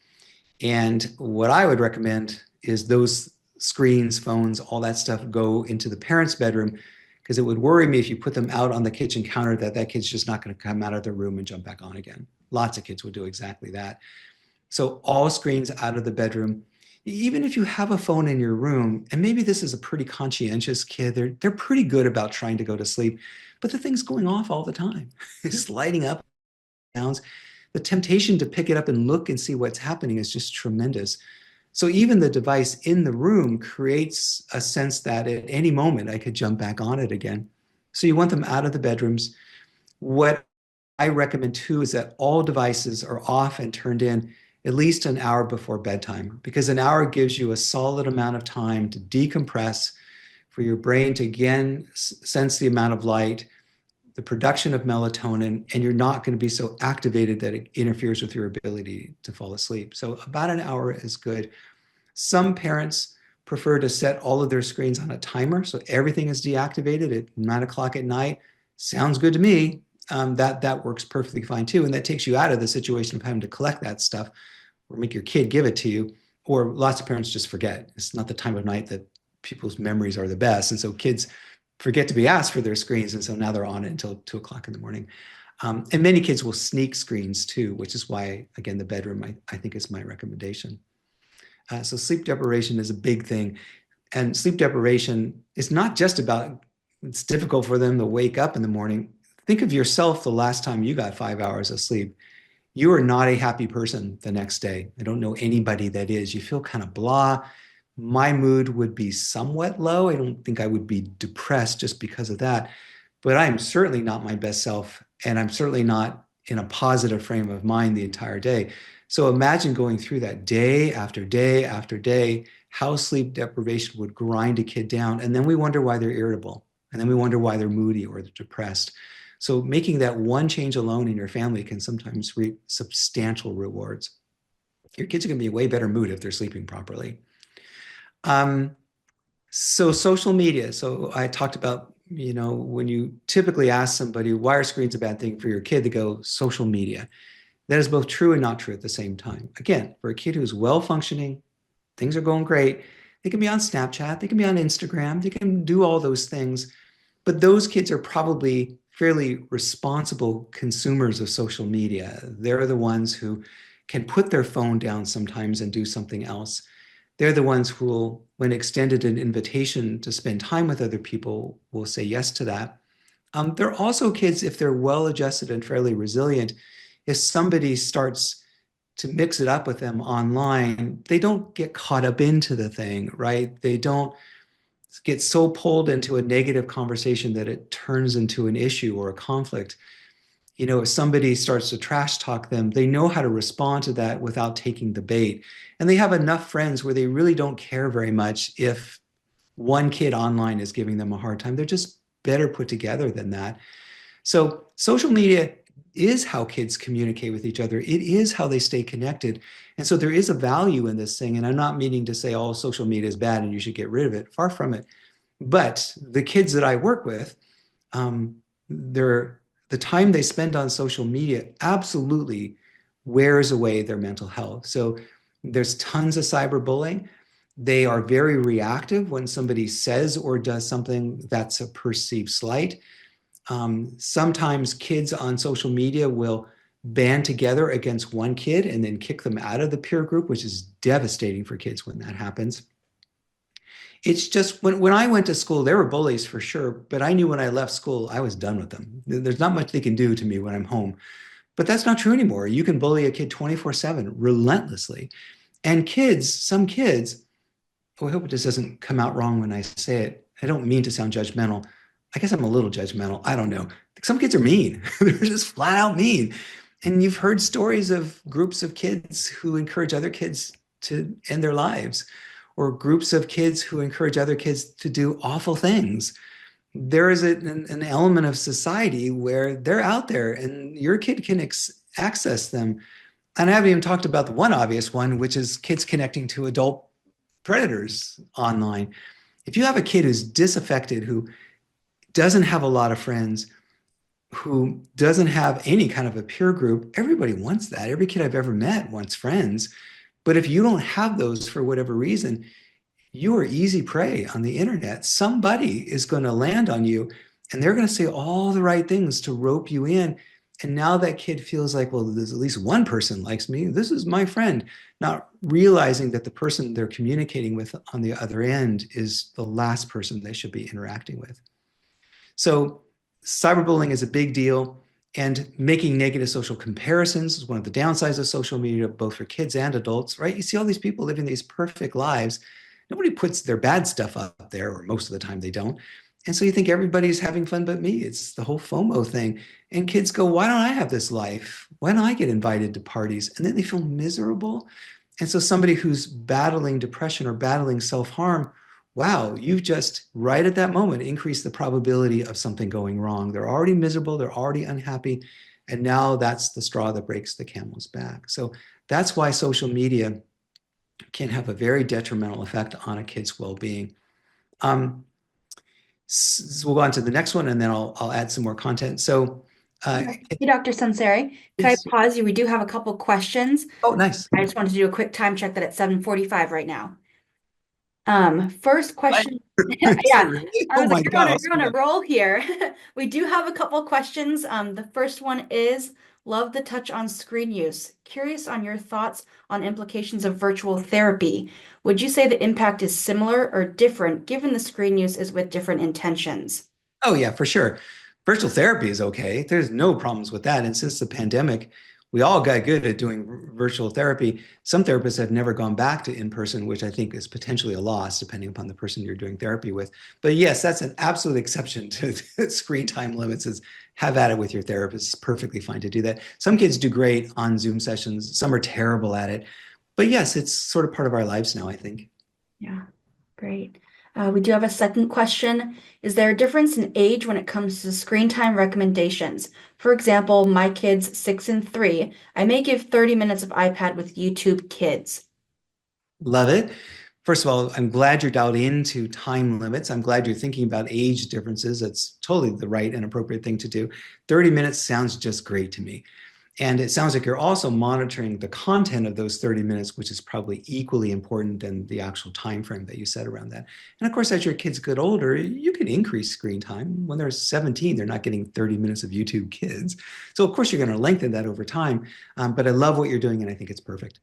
And what I would recommend is those screens, phones, all that stuff go into the parents' bedroom, because it would worry me if you put them out on the kitchen counter that that kid's just not going to come out of the room and jump back on again. Lots of kids would do exactly that. So all screens out of the bedroom. Even if you have a phone in your room, and maybe this is a pretty conscientious kid, they're pretty good about trying to go to sleep, but the thing's going off all the time. It's lighting up, sounds. The temptation to pick it up and look and see what's happening is just tremendous. So even the device in the room creates a sense that at any moment I could jump back on it again. So you want them out of the bedrooms. What I recommend too is that all devices are off and turned in at least an hour before bedtime, because an hour gives you a solid amount of time to decompress, for your brain to again sense the amount of light, the production of melatonin, and you're not going to be so activated that it interferes with your ability to fall asleep. So about an hour is good. Some parents prefer to set all of their screens on a timer, so everything is deactivated at 9 o'clock at night. Sounds good to me. That works perfectly fine too, and that takes you out of the situation of having to collect that stuff or make your kid give it to you. Or lots of parents just forget. It's not the time of night that people's memories are the best, and so kids forget to be asked for their screens, and so now they're on it until 2 o'clock in the morning. And many kids will sneak screens too, which is why, again, the bedroom I think is my recommendation. So sleep deprivation is a big thing, and sleep deprivation is not just about it's difficult for them to wake up in the morning. Think of yourself the last time you got 5 hours of sleep. You are not a happy person the next day. I don't know anybody that is. You feel kind of blah. My mood would be somewhat low. I don't think I would be depressed just because of that, but I am certainly not my best self, and I'm certainly not in a positive frame of mind the entire day. So imagine going through that day after day after day, how sleep deprivation would grind a kid down. And then we wonder why they're irritable. And then we wonder why they're moody or they're depressed. So making that one change alone in your family can sometimes reap substantial rewards. Your kids are going to be in a way better mood if they're sleeping properly. So social media. So I talked about, when you typically ask somebody, why are screens a bad thing for your kid? They go, social media. That is both true and not true at the same time. Again, for a kid who's well functioning, things are going great. They can be on Snapchat, they can be on Instagram, they can do all those things. But those kids are probably fairly responsible consumers of social media. They're the ones who can put their phone down sometimes and do something else. They're the ones who will, when extended an invitation to spend time with other people, will say yes to that. They're also kids, if they're well adjusted and fairly resilient, if somebody starts to mix it up with them online, they don't get caught up into the thing, right? They don't get so pulled into a negative conversation that it turns into an issue or a conflict. If somebody starts to trash talk them, they know how to respond to that without taking the bait. And they have enough friends where they really don't care very much if one kid online is giving them a hard time. They're just better put together than that. So social media is how kids communicate with each other. It is how they stay connected. And so there is a value in this thing. And I'm not meaning to say all social media is bad and you should get rid of it. Far from it. But the kids that I work with, the time they spend on social media absolutely wears away their mental health. So there's tons of cyberbullying. They are very reactive when somebody says or does something that's a perceived slight. Sometimes kids on social media will band together against one kid and then kick them out of the peer group, which is devastating for kids when that happens. It's just when I went to school, there were bullies for sure, but I knew when I left school, I was done with them. There's not much they can do to me when I'm home. But that's not true anymore. You can bully a kid 24/7 relentlessly. And kids, some kids, oh, I hope this doesn't come out wrong when I say it. I don't mean to sound judgmental. I guess I'm a little judgmental. I don't know. Some kids are mean. They're just flat out mean. And you've heard stories of groups of kids who encourage other kids to end their lives, or groups of kids who encourage other kids to do awful things. There is an element of society where they're out there and your kid can access them. And I haven't even talked about the one obvious one, which is kids connecting to adult predators online. If you have a kid who's disaffected, who doesn't have a lot of friends, who doesn't have any kind of a peer group, everybody wants that. Every kid I've ever met wants friends. But if you don't have those for whatever reason, you are easy prey on the internet. Somebody is going to land on you and they're going to say all the right things to rope you in. And now that kid feels like, well, there's at least one person likes me. This is my friend, not realizing that the person they're communicating with on the other end is the last person they should be interacting with. So cyberbullying is a big deal. And making negative social comparisons is one of the downsides of social media, both for kids and adults, right? You see all these people living these perfect lives. Nobody puts their bad stuff up there, or most of the time they don't. And so you think everybody's having fun but me. It's the whole FOMO thing. And kids go, why don't I have this life? Why don't I get invited to parties? And then they feel miserable. And so somebody who's battling depression or battling self-harm, wow, you've just right at that moment increased the probability of something going wrong. They're already miserable, they're already unhappy, and now that's the straw that breaks the camel's back. So that's why social media can have a very detrimental effect on a kid's well-being. So we'll go on to the next one, and then I'll add some more content. So, Hey, Dr. Sunseri, could I yes. pause you? We do have a couple questions. Oh, nice. I just wanted to do a quick time check that it's 7:45 right now. First Right. question. So Yeah, really? I Oh was my like, God. you're on a roll here. We do have a couple questions. The first one is, love the touch on screen use. Curious on your thoughts on implications of virtual therapy. Would you say the impact is similar or different given the screen use is with different intentions? Oh, yeah, for sure. Virtual therapy is okay. There's no problems with that. And since the pandemic, we all got good at doing virtual therapy. Some therapists have never gone back to in person, which I think is potentially a loss, depending upon the person you're doing therapy with. But yes, that's an absolute exception to screen time limits. Is have at it with your therapist. It's perfectly fine to do that. Some kids do great on Zoom sessions. Some are terrible at it. But yes, it's sort of part of our lives now, I think. Yeah, great. We do have a second question. Is there a difference in age when it comes to screen time recommendations? For example, my kids, 6 and 3, I may give 30 minutes of iPad with YouTube Kids. Love it. First of all, I'm glad you're dialed into time limits. I'm glad you're thinking about age differences. That's totally the right and appropriate thing to do. 30 minutes sounds just great to me. And it sounds like you're also monitoring the content of those 30 minutes, which is probably equally important than the actual time frame that you set around that. And of course, as your kids get older, you can increase screen time. When they're 17, they're not getting 30 minutes of YouTube Kids. So of course, you're going to lengthen that over time. But I love what you're doing, and I think it's perfect.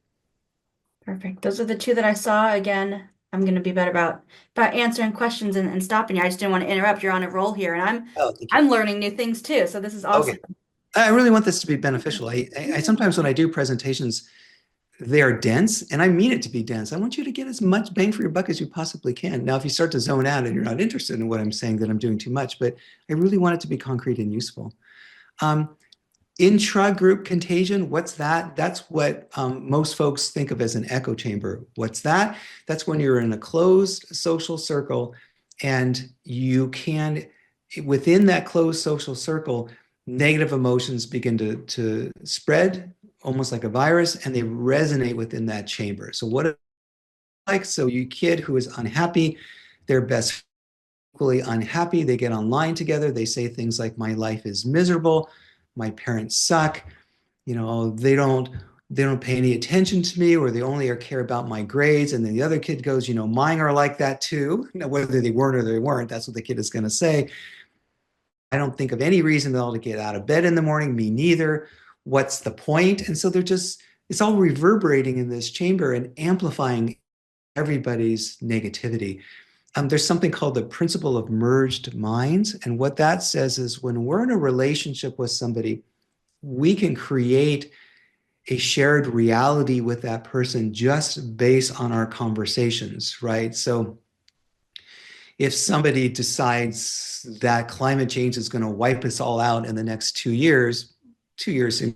Perfect. Those are the two that I saw. Again, I'm going to be better about answering questions and stopping you. I just didn't want to interrupt. You're on a roll here, and Oh, thank you. I'm learning new things too. So this is awesome. Okay. I really want this to be beneficial. I sometimes when I do presentations, they are dense, and I mean it to be dense. I want you to get as much bang for your buck as you possibly can. Now, if you start to zone out and you're not interested in what I'm saying, then I'm doing too much, but I really want it to be concrete and useful. Intra-group contagion, what's that? That's what most folks think of as an echo chamber. What's that? That's when you're in a closed social circle and you can, within that closed social circle, negative emotions begin to spread almost like a virus, and they resonate within that chamber. So what like, so you kid who is unhappy, their best equally unhappy, they get online together, they say things like, my life is miserable, my parents suck, they don't pay any attention to me, or they only care about my grades. And then the other kid goes, mine are like that too. Now, whether they weren't or they weren't, that's what the kid is going to say. I don't think of any reason at all to get out of bed in the morning. Me neither. What's the point? And so it's all reverberating in this chamber and amplifying everybody's negativity. There's something called the principle of merged minds. And what that says is when we're in a relationship with somebody, we can create a shared reality with that person just based on our conversations, right? So if somebody decides that climate change is going to wipe us all out in the next 2 years, 2 years seems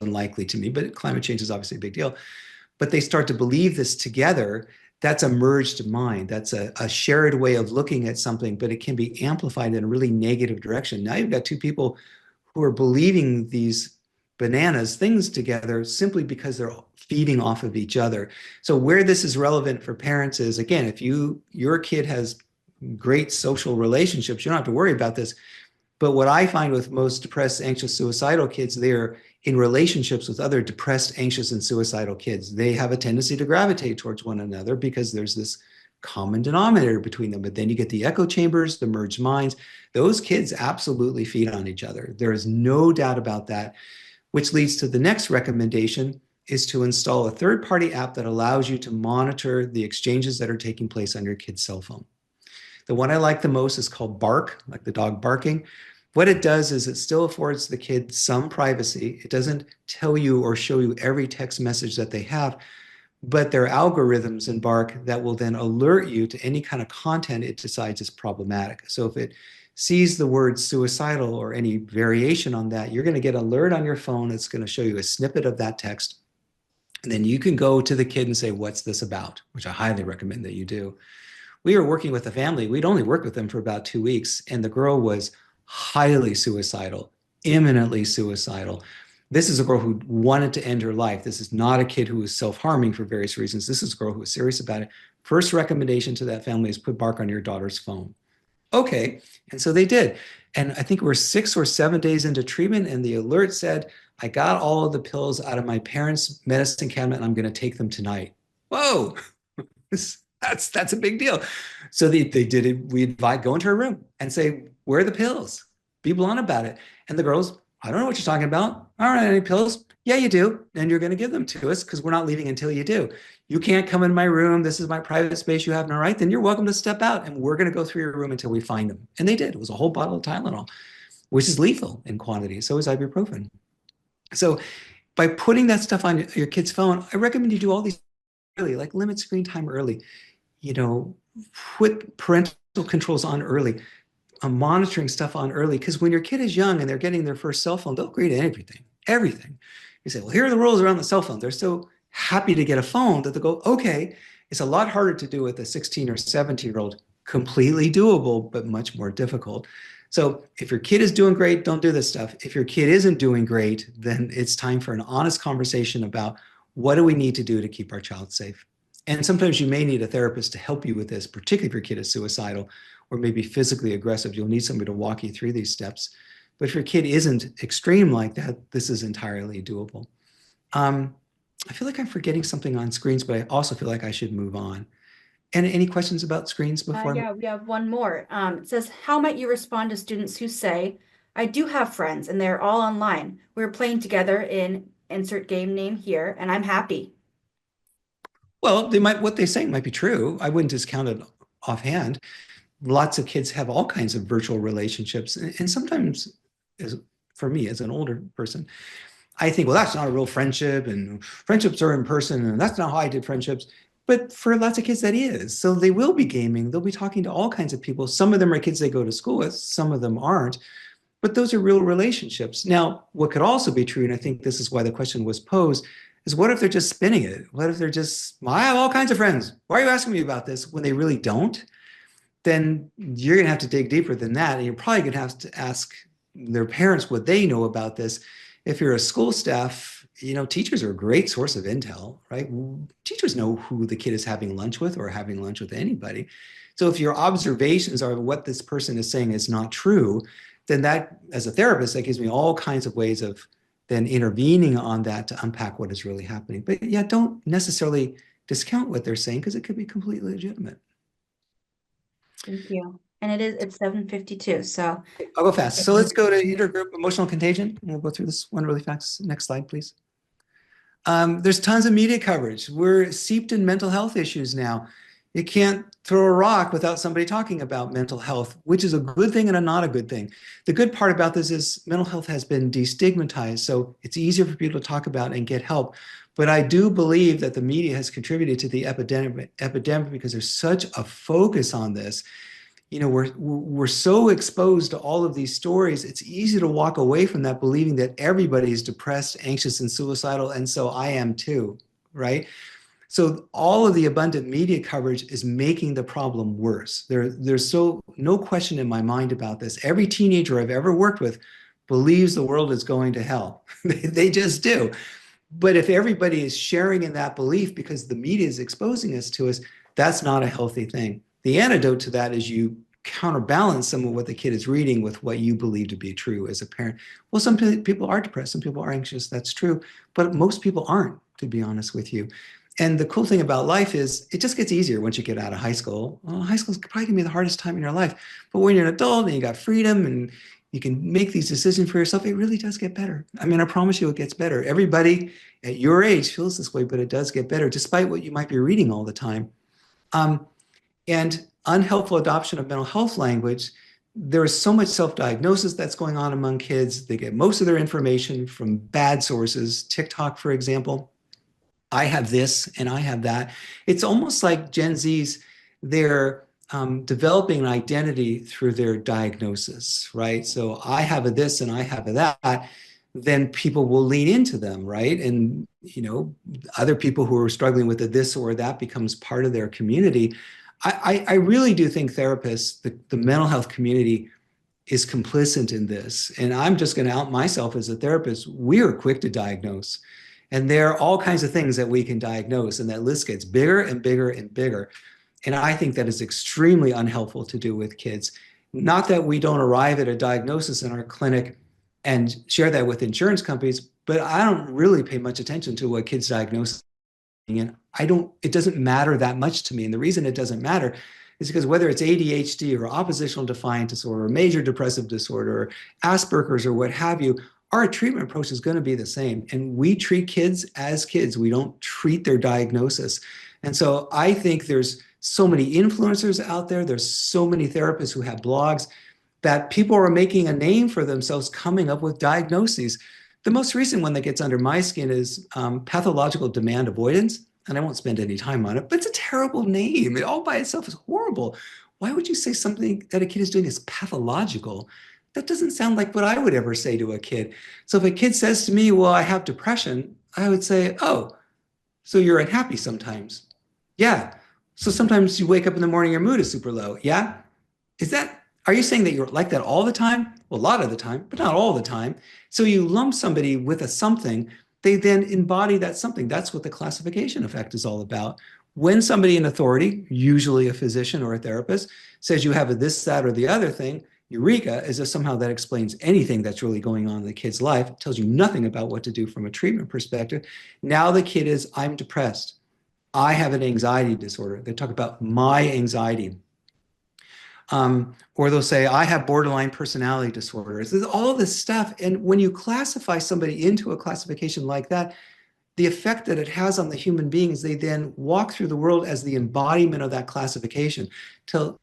unlikely to me, but climate change is obviously a big deal. But they start to believe this together. That's a merged mind. That's a shared way of looking at something, but it can be amplified in a really negative direction. Now you've got two people who are believing these bananas things together simply because they're feeding off of each other. So where this is relevant for parents is, again, if your kid has great social relationships, you don't have to worry about this. But what I find with most depressed, anxious, suicidal kids, they're in relationships with other depressed, anxious, and suicidal kids. They have a tendency to gravitate towards one another because there's this common denominator between them. But then you get the echo chambers, the merged minds. Those kids absolutely feed on each other. There is no doubt about that, which leads to the next recommendation is to install a third-party app that allows you to monitor the exchanges that are taking place on your kid's cell phone. The one I like the most is called Bark, like the dog barking. What it does is it still affords the kid some privacy. It doesn't tell you or show you every text message that they have, but there are algorithms in Bark that will then alert you to any kind of content it decides is problematic. So if it sees the word suicidal or any variation on that, you're going to get an alert on your phone. It's going to show you a snippet of that text. And then you can go to the kid and say, what's this about? Which I highly recommend that you do. We were working with a family. We'd only worked with them for about 2 weeks, and the girl was highly suicidal, imminently suicidal. This is a girl who wanted to end her life. This is not a kid who was self-harming for various reasons. This is a girl who was serious about it. First recommendation to that family is put Bark on your daughter's phone. Okay. And so they did. And I think we're 6 or 7 days into treatment, and the alert said, I got all of the pills out of my parents' medicine cabinet, and I'm going to take them tonight. Whoa. That's a big deal. So they did it. We invite, go into her room and say, where are the pills? Be blunt about it. And the girls, I don't know what you're talking about. I don't have any pills. Yeah, you do. And you're going to give them to us because we're not leaving until you do. You can't come in my room. This is my private space. You have no right. Then you're welcome to step out, and we're going to go through your room until we find them. And they did. It was a whole bottle of Tylenol, which is lethal in quantity. So is ibuprofen. So by putting that stuff on your kid's phone, I recommend you do all these early, like limit screen time early. Put parental controls on early, monitoring stuff on early. Because when your kid is young and they're getting their first cell phone, they'll agree to everything. You say, well, here are the rules around the cell phone. They're so happy to get a phone that they'll go, okay. It's a lot harder to do with a 16 or 17-year-old, completely doable, but much more difficult. So if your kid is doing great, don't do this stuff. If your kid isn't doing great, then it's time for an honest conversation about what do we need to do to keep our child safe. And sometimes you may need a therapist to help you with this, particularly if your kid is suicidal or maybe physically aggressive. You'll need somebody to walk you through these steps. But if your kid isn't extreme like that, this is entirely doable. I feel like I'm forgetting something on screens, but I also feel like I should move on. And any questions about screens before? Yeah, we have one more. It says, how might you respond to students who say, I do have friends and they're all online. We're playing together in insert game name here, and I'm happy. Well, what they say might be true. I wouldn't discount it offhand. Lots of kids have all kinds of virtual relationships. And sometimes, for me, as an older person, I think, well, that's not a real friendship, and friendships are in person, and that's not how I did friendships. But for lots of kids, that is. So they will be gaming. They'll be talking to all kinds of people. Some of them are kids they go to school with, some of them aren't. But those are real relationships. Now, what could also be true, and I think this is why the question was posed, is what if they're just spinning it? What if they're just, well, I have all kinds of friends. Why are you asking me about this when they really don't? Then you're going to have to dig deeper than that. And you're probably going to have to ask their parents what they know about this. If you're a school staff, teachers are a great source of intel, right? Teachers know who the kid is having lunch with or having lunch with anybody. So if your observations are what this person is saying is not true, then that, as a therapist, that gives me all kinds of ways of then intervening on that to unpack what is really happening. But yeah, don't necessarily discount what they're saying because it could be completely legitimate. Thank you. And it's 7:52, so I'll go fast. So let's go to intergroup emotional contagion. And we'll go through this one really fast. Next slide, please. There's tons of media coverage. We're seeped in mental health issues now. You can't throw a rock without somebody talking about mental health, which is a good thing and a not a good thing. The good part about this is mental health has been destigmatized, so it's easier for people to talk about and get help. But I do believe that the media has contributed to the epidemic because there's such a focus on this. We're so exposed to all of these stories. It's easy to walk away from that believing that everybody is depressed, anxious, and suicidal, and so I am too, right? So all of the abundant media coverage is making the problem worse. There's so no question in my mind about this. Every teenager I've ever worked with believes the world is going to hell. They just do. But if everybody is sharing in that belief because the media is exposing us to us, that's not a healthy thing. The antidote to that is you counterbalance some of what the kid is reading with what you believe to be true as a parent. Well, some people are depressed, some people are anxious, that's true, but most people aren't, to be honest with you. And the cool thing about life is it just gets easier once you get out of high school. Well, high school is probably gonna be the hardest time in your life. But when you're an adult and you got freedom and you can make these decisions for yourself, it really does get better. I mean, I promise you it gets better. Everybody at your age feels this way, but it does get better, despite what you might be reading all the time. Um, and unhelpful adoption of mental health language, there is so much self-diagnosis that's going on among kids. They get most of their information from bad sources, TikTok, for example. I have this and I have that. It's almost like Gen Zs, they're developing an identity through their diagnosis, right? So I have a this and I have a that, then people will lean into them, right? And other people who are struggling with a this or that becomes part of their community. I really do think therapists, the mental health community, is complicit in this. And I'm just going to out myself as a therapist. We are quick to diagnose. And there are all kinds of things that we can diagnose, and that list gets bigger and bigger and bigger. And I think that is extremely unhelpful to do with kids. Not that we don't arrive at a diagnosis in our clinic and share that with insurance companies, but I don't really pay much attention to what kids diagnose. And it doesn't matter that much to me. And the reason it doesn't matter is because whether it's ADHD or oppositional defiant disorder or major depressive disorder or Asperger's or what have you, our treatment approach is going to be the same. And we treat kids as kids. We don't treat their diagnosis. And so I think there's so many influencers out there. There's so many therapists who have blogs that people are making a name for themselves coming up with diagnoses. The most recent one that gets under my skin is pathological demand avoidance. And I won't spend any time on it, but it's a terrible name. It all by itself is horrible. Why would you say something that a kid is doing is pathological? That doesn't sound like what I would ever say to a kid. So if a kid says to me, well, I have depression, I would say, oh, so you're unhappy sometimes. Yeah. So sometimes you wake up in the morning, your mood is super low. Yeah. Are you saying that you're like that all the time? Well, a lot of the time, but not all the time. So you lump somebody with a something, they then embody that something. That's what the classification effect is all about. When somebody in authority, usually a physician or a therapist, says you have a this, that, or the other thing, eureka, as if somehow that explains anything that's really going on in the kid's life. It tells you nothing about what to do from a treatment perspective. Now the kid is, I'm depressed. I have an anxiety disorder. They talk about my anxiety. Or they'll say, I have borderline personality disorder. There's all this stuff. And when you classify somebody into a classification like that, the effect that it has on the human beings, they then walk through the world as the embodiment of that classification. Till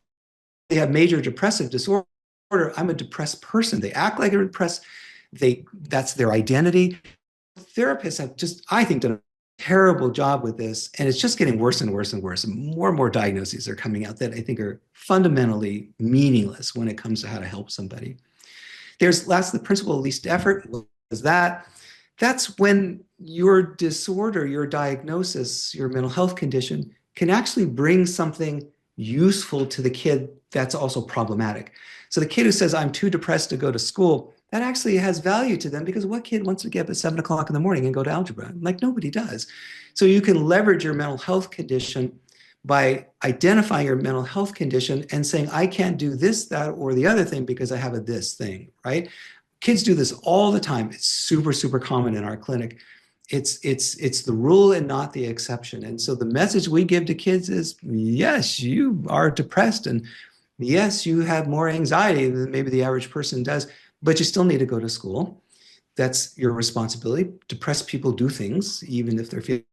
they have major depressive disorder, I'm a depressed person. They act like they're depressed. That's their identity. Therapists have just, I think, done a terrible job with this, and it's just getting worse and worse and worse. And more diagnoses are coming out that I think are fundamentally meaningless when it comes to how to help somebody. That's the principle of least effort. What is that? That's when your disorder, your diagnosis, your mental health condition can actually bring something useful to the kid that's also problematic. So the kid who says, I'm too depressed to go to school, that actually has value to them, because what kid wants to get up at 7 o'clock in the morning and go to algebra? Like, nobody does. So you can leverage your mental health condition by identifying your mental health condition and saying, I can't do this, that, or the other thing because I have a this thing, right? Kids do this all the time. It's super, super common in our clinic. It's the rule and not the exception. And so the message we give to kids is, yes, you are depressed, and yes, you have more anxiety than maybe the average person does, but you still need to go to school. That's your responsibility. Depressed people do things, even if they're feeling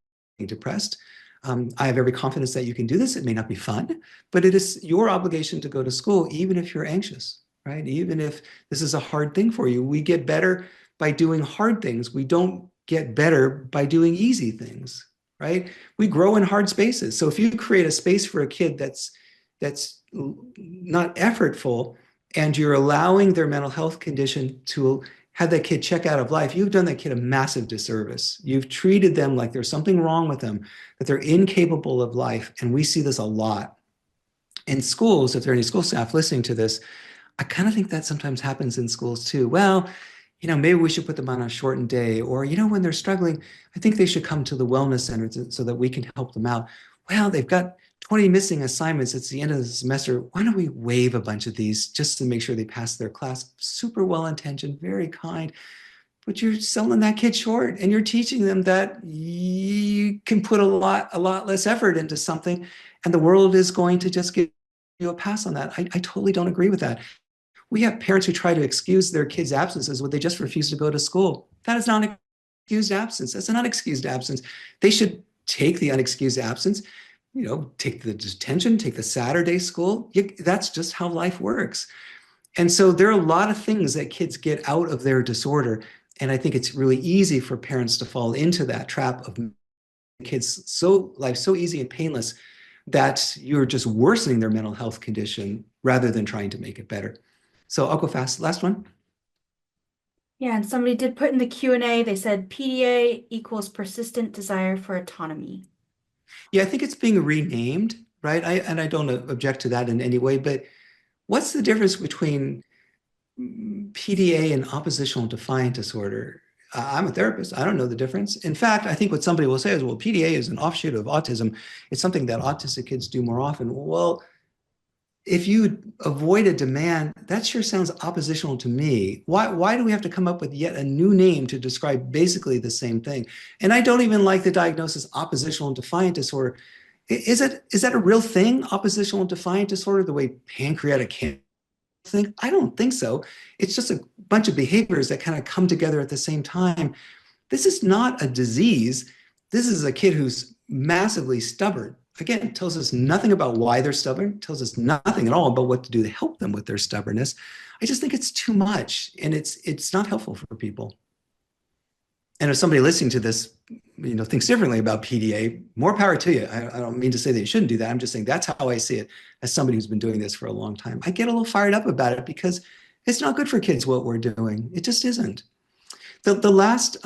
depressed. I have every confidence that you can do this. It may not be fun, but it is your obligation to go to school, even if you're anxious, right? Even if this is a hard thing for you. We get better by doing hard things. We don't get better by doing easy things, right? We grow in hard spaces. So if you create a space for a kid that's not effortful, and you're allowing their mental health condition to have that kid check out of life, you've done that kid a massive disservice. You've treated them like there's something wrong with them, that they're incapable of life. And we see this a lot in schools. If there are any school staff listening to this, I kind of think that sometimes happens in schools too. Well, maybe we should put them on a shortened day, or, when they're struggling, I think they should come to the wellness center so that we can help them out. Well, they've got 20 missing assignments. It's the end of the semester. Why don't we waive a bunch of these just to make sure they pass their class? Super well-intentioned, very kind, but you're selling that kid short, and you're teaching them that you can put a lot less effort into something, and the world is going to just give you a pass on that. I totally don't agree with that. We have parents who try to excuse their kids' absences when they just refuse to go to school. That is not an excused absence. That's an unexcused absence. They should take the unexcused absence, take the detention, take the Saturday school. That's just how life works. And so there are a lot of things that kids get out of their disorder. And I think it's really easy for parents to fall into that trap of kids life so easy and painless that you're just worsening their mental health condition rather than trying to make it better. So I'll go fast. Last one. Yeah, and somebody did put in the Q&A, they said PDA equals persistent desire for autonomy. Yeah, I think it's being renamed, right? I don't object to that in any way, but what's the difference between PDA and oppositional defiant disorder? I'm a therapist. I don't know the difference. In fact, I think what somebody will say is, well, PDA is an offshoot of autism. It's something that autistic kids do more often. Well, if you avoid a demand, that sure sounds oppositional to me. Why do we have to come up with yet a new name to describe basically the same thing? And I don't even like the diagnosis oppositional and defiant disorder. Is that a real thing, oppositional and defiant disorder, the way pancreatic cancer think? I don't think so. It's just a bunch of behaviors that kind of come together at the same time. This is not a disease. This is a kid who's massively stubborn. Again, it tells us nothing about why they're stubborn, tells us nothing at all about what to do to help them with their stubbornness. I just think it's too much, and it's not helpful for people. And if somebody listening to this, thinks differently about PDA, more power to you. I don't mean to say that you shouldn't do that. I'm just saying that's how I see it as somebody who's been doing this for a long time. I get a little fired up about it because it's not good for kids what we're doing. It just isn't. The last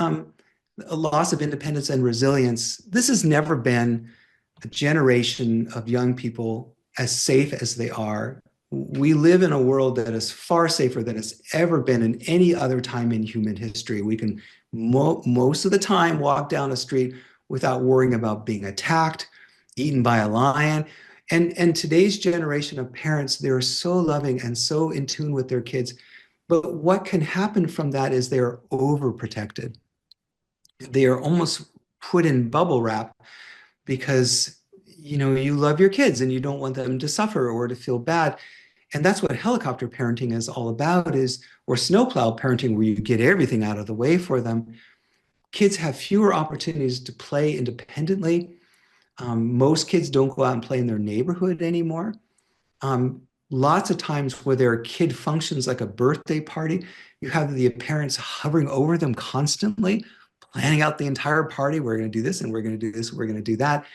loss of independence and resilience, this has never been a generation of young people as safe as they are. We live in a world that is far safer than it's ever been in any other time in human history. We can most of the time walk down a street without worrying about being attacked, eaten by a lion. And today's generation of parents, they're so loving and so in tune with their kids. But what can happen from that is they're overprotected. They are almost put in bubble wrap because you love your kids and you don't want them to suffer or to feel bad. And that's what helicopter parenting is all about, or snowplow parenting, where you get everything out of the way for them. Kids have fewer opportunities to play independently. Most kids don't go out and play in their neighborhood anymore. Lots of times where there are kid functions like a birthday party, you have the parents hovering over them constantly, planning out the entire party. We're going to do this and we're going to do this, we're going to do that.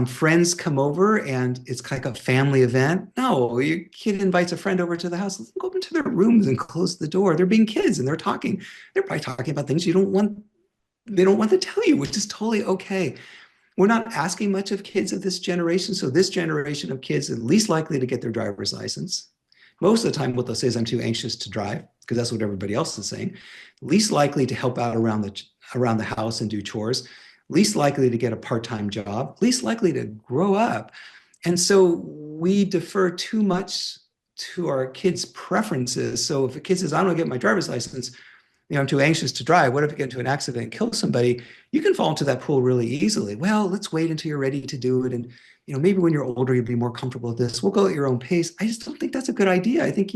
Friends come over and it's like a family event. No, your kid invites a friend over to the house. Let's go up into their rooms and close the door. They're being kids and they're talking. They're probably talking about things they don't want to tell you, which is totally okay. We're not asking much of kids of this generation. So this generation of kids is least likely to get their driver's license. Most of the time, what they'll say is, I'm too anxious to drive, because that's what everybody else is saying. Least likely to help out around the house and do chores. Least likely to get a part-time job, least likely to grow up. And so we defer too much to our kids' preferences. So if a kid says, I don't get my driver's license, I'm too anxious to drive. What if you get into an accident and kill somebody? You can fall into that pool really easily. Well, let's wait until you're ready to do it. And, maybe when you're older, you'll be more comfortable with this. We'll go at your own pace. I just don't think that's a good idea. I think,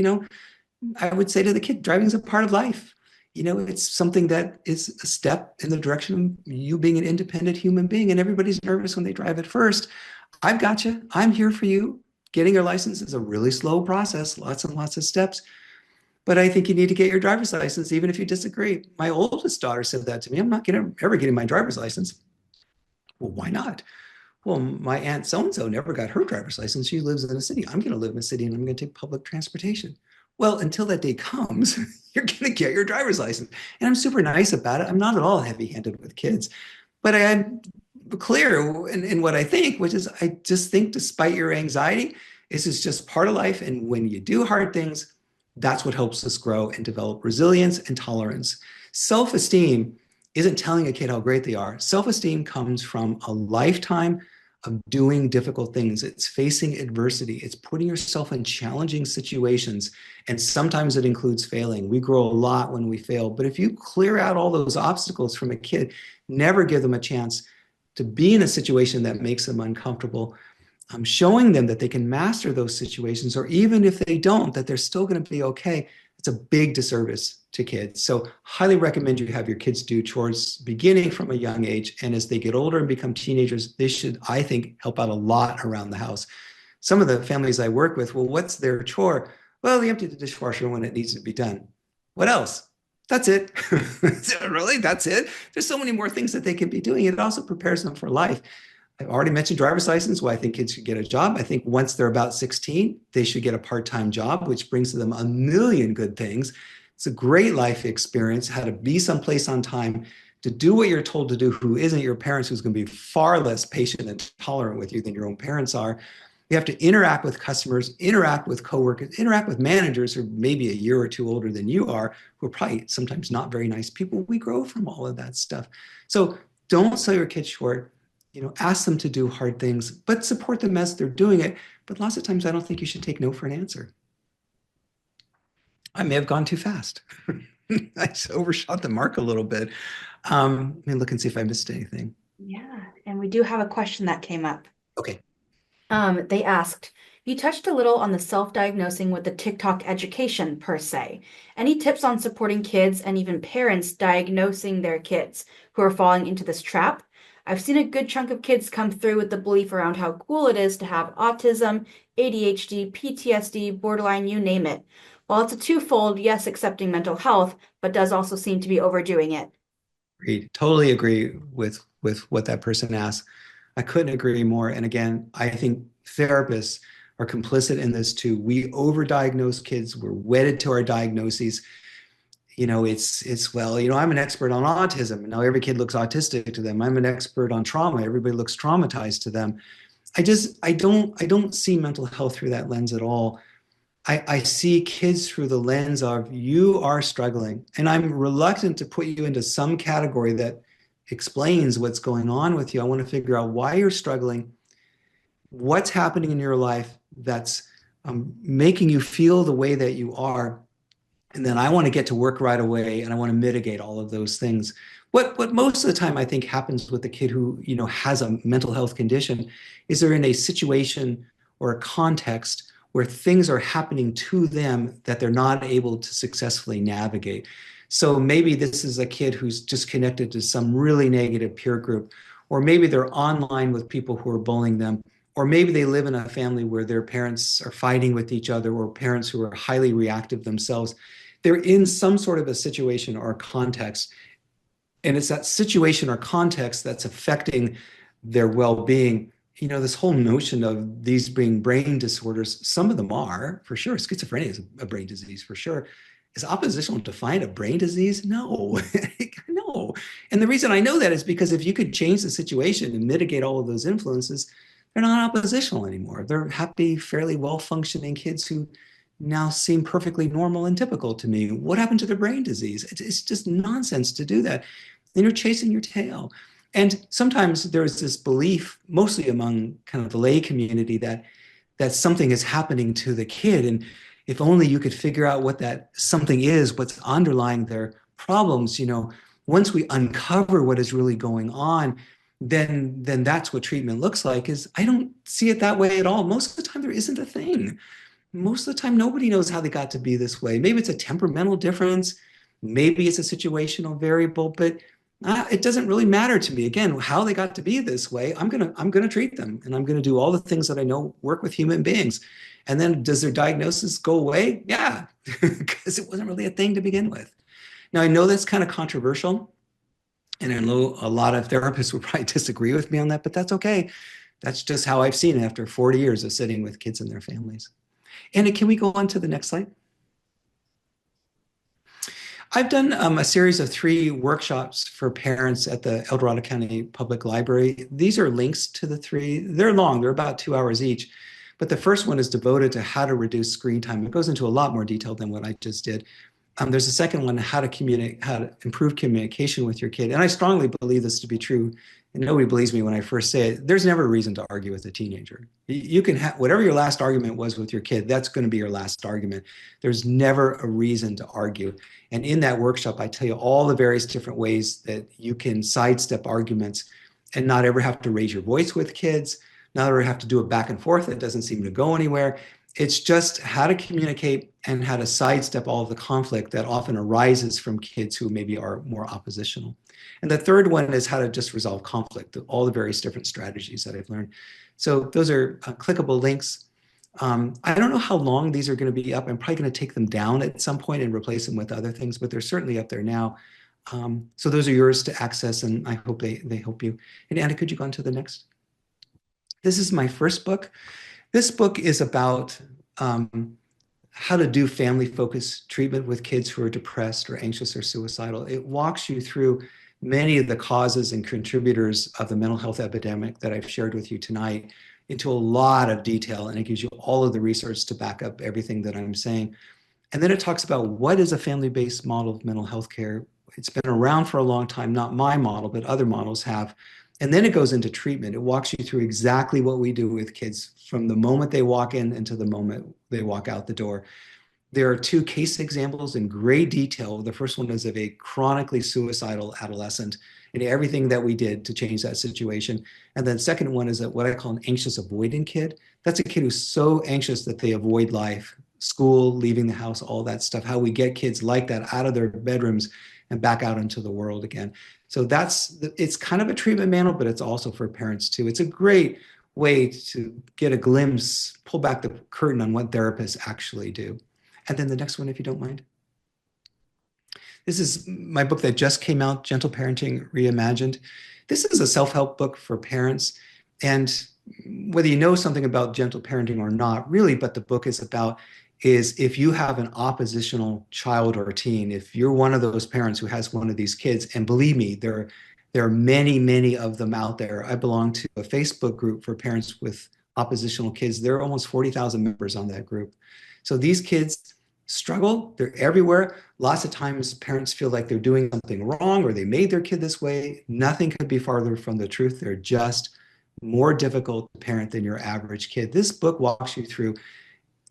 I would say to the kid, driving is a part of life. it's something that is a step in the direction of you being an independent human being. And everybody's nervous when they drive at first. I've got you. I'm here for you. Getting your license is a really slow process, lots and lots of steps. But I think you need to get your driver's license, even if you disagree. My oldest daughter said that to me. I'm not ever getting my driver's license. Well, why not? Well, my aunt so-and-so never got her driver's license. She lives in a city. I'm going to live in a city and I'm going to take public transportation. Well, until that day comes, you're going to get your driver's license. And I'm super nice about it. I'm not at all heavy-handed with kids, but I'm clear in what I think, which is I just think despite your anxiety, this is just part of life. And when you do hard things, that's what helps us grow and develop resilience and tolerance. Self-esteem isn't telling a kid how great they are. Self-esteem comes from a lifetime of doing difficult things. It's facing adversity. It's putting yourself in challenging situations. And sometimes it includes failing. We grow a lot when we fail. But if you clear out all those obstacles from a kid, never give them a chance to be in a situation that makes them uncomfortable, showing them that they can master those situations, or even if they don't, that they're still going to be okay, it's a big disservice to kids. So highly recommend you have your kids do chores beginning from a young age. And as they get older and become teenagers, they should, I think, help out a lot around the house. Some of the families I work with, well, what's their chore? Well, they empty the dishwasher when it needs to be done. What else? That's it. Really? That's it? There's so many more things that they can be doing. It also prepares them for life. I've already mentioned driver's license. Well, I think kids should get a job. I think once they're about 16, they should get a part-time job, which brings to them a million good things. It's a great life experience, how to be someplace on time, to do what you're told to do, who isn't your parents, who's going to be far less patient and tolerant with you than your own parents are. You have to interact with customers, interact with coworkers, interact with managers who are maybe a year or two older than you are, who are probably sometimes not very nice people. We grow from all of that stuff. So don't sell your kids short. Ask them to do hard things, but support them as they're doing it. But lots of times I don't think you should take no for an answer. I may have gone too fast. I just overshot the mark a little bit. Let me look and see if I missed anything. Yeah, and we do have a question that came up. Okay. They asked, you touched a little on the self-diagnosing with the TikTok education per se. Any tips on supporting kids and even parents diagnosing their kids who are falling into this trap? I've seen a good chunk of kids come through with the belief around how cool it is to have autism, ADHD, PTSD, borderline, you name it. While it's a twofold, yes, accepting mental health, but does also seem to be overdoing it. Totally agree with what that person asked. I couldn't agree more. And again, I think therapists are complicit in this too. We overdiagnose kids. We're wedded to our diagnoses. I'm an expert on autism. And now every kid looks autistic to them. I'm an expert on trauma. Everybody looks traumatized to them. I don't see mental health through that lens at all. I see kids through the lens of you are struggling. And I'm reluctant to put you into some category that explains what's going on with you. I want to figure out why you're struggling, what's happening in your life that's making you feel the way that you are. And then I want to get to work right away, and I want to mitigate all of those things. What most of the time I think happens with the kid who has a mental health condition is they're in a situation or a context where things are happening to them that they're not able to successfully navigate. So maybe this is a kid who's just connected to some really negative peer group, or maybe they're online with people who are bullying them, or maybe they live in a family where their parents are fighting with each other, or parents who are highly reactive themselves. They're in some sort of a situation or context, and it's that situation or context that's affecting their well-being. This whole notion of these being brain disorders, some of them are, for sure. Schizophrenia is a brain disease, for sure. Is oppositional defined a brain disease? No, no. And the reason I know that is because if you could change the situation and mitigate all of those influences, they're not oppositional anymore. They're happy, fairly well-functioning kids who now seem perfectly normal and typical to me. What happened to the brain disease? It's just nonsense to do that. And you're chasing your tail. And sometimes there's this belief, mostly among kind of the lay community, that something is happening to the kid. And if only you could figure out what that something is, what's underlying their problems, once we uncover what is really going on, then that's what treatment looks like. Is I don't see it that way at all. Most of the time, there isn't a thing. Most of the time, nobody knows how they got to be this way. Maybe it's a temperamental difference. Maybe it's a situational variable, but it doesn't really matter to me. Again, how they got to be this way, I'm gonna treat them, and I'm gonna do all the things that I know work with human beings. And then does their diagnosis go away? Yeah, because it wasn't really a thing to begin with. Now I know that's kind of controversial, and I know a lot of therapists would probably disagree with me on that, but that's okay. That's just how I've seen it after 40 years of sitting with kids and their families. And can we go on to the next slide? I've done a series of 3 workshops for parents at the El Dorado County Public Library. These are links to the 3. They're long, they're about 2 hours each. But the first one is devoted to how to reduce screen time. It goes into a lot more detail than what I just did. There's a second one, how to communicate, how to improve communication with your kid. And I strongly believe this to be true. And nobody believes me when I first say it. There's never a reason to argue with a teenager. You can have whatever your last argument was with your kid, that's going to be your last argument. There's never a reason to argue. And in that workshop, I tell you all the various different ways that you can sidestep arguments and not ever have to raise your voice with kids, not ever have to do a back and forth that doesn't seem to go anywhere. It's just how to communicate and how to sidestep all of the conflict that often arises from kids who maybe are more oppositional. And the third one is how to just resolve conflict, all the various different strategies that I've learned. So those are clickable links. I don't know how long these are going to be up. I'm probably going to take them down at some point and replace them with other things, but they're certainly up there now. So those are yours to access, and I hope they help you. And Anna, could you go on to the next? This is my first book. This book is about how to do family-focused treatment with kids who are depressed or anxious or suicidal. It walks you through many of the causes and contributors of the mental health epidemic that I've shared with you tonight into a lot of detail, and it gives you all of the research to back up everything that I'm saying. And then it talks about what is a family-based model of mental health care. It's been around for a long time, not my model, but other models have. And then it goes into treatment. It walks you through exactly what we do with kids from the moment they walk in until the moment they walk out the door. There are 2 case examples in great detail. The first one is of a chronically suicidal adolescent and everything that we did to change that situation. And then second one is what I call an anxious avoidant kid. That's a kid who's so anxious that they avoid life, school, leaving the house, all that stuff, how we get kids like that out of their bedrooms and back out into the world again. So it's kind of a treatment manual, but it's also for parents too. It's a great way to get a glimpse, pull back the curtain on what therapists actually do. And then the next one, if you don't mind. This is my book that just came out, Gentle Parenting Reimagined. This is a self-help book for parents. And whether you know something about gentle parenting or not, really, but the book is about is if you have an oppositional child or teen, if you're one of those parents who has one of these kids, and believe me, there are many, many of them out there. I belong to a Facebook group for parents with oppositional kids. There are almost 40,000 members on that group. So these kids struggle, they're everywhere. Lots of times parents feel like they're doing something wrong or they made their kid this way. Nothing could be farther from the truth. They're just more difficult to parent than your average kid. This book walks you through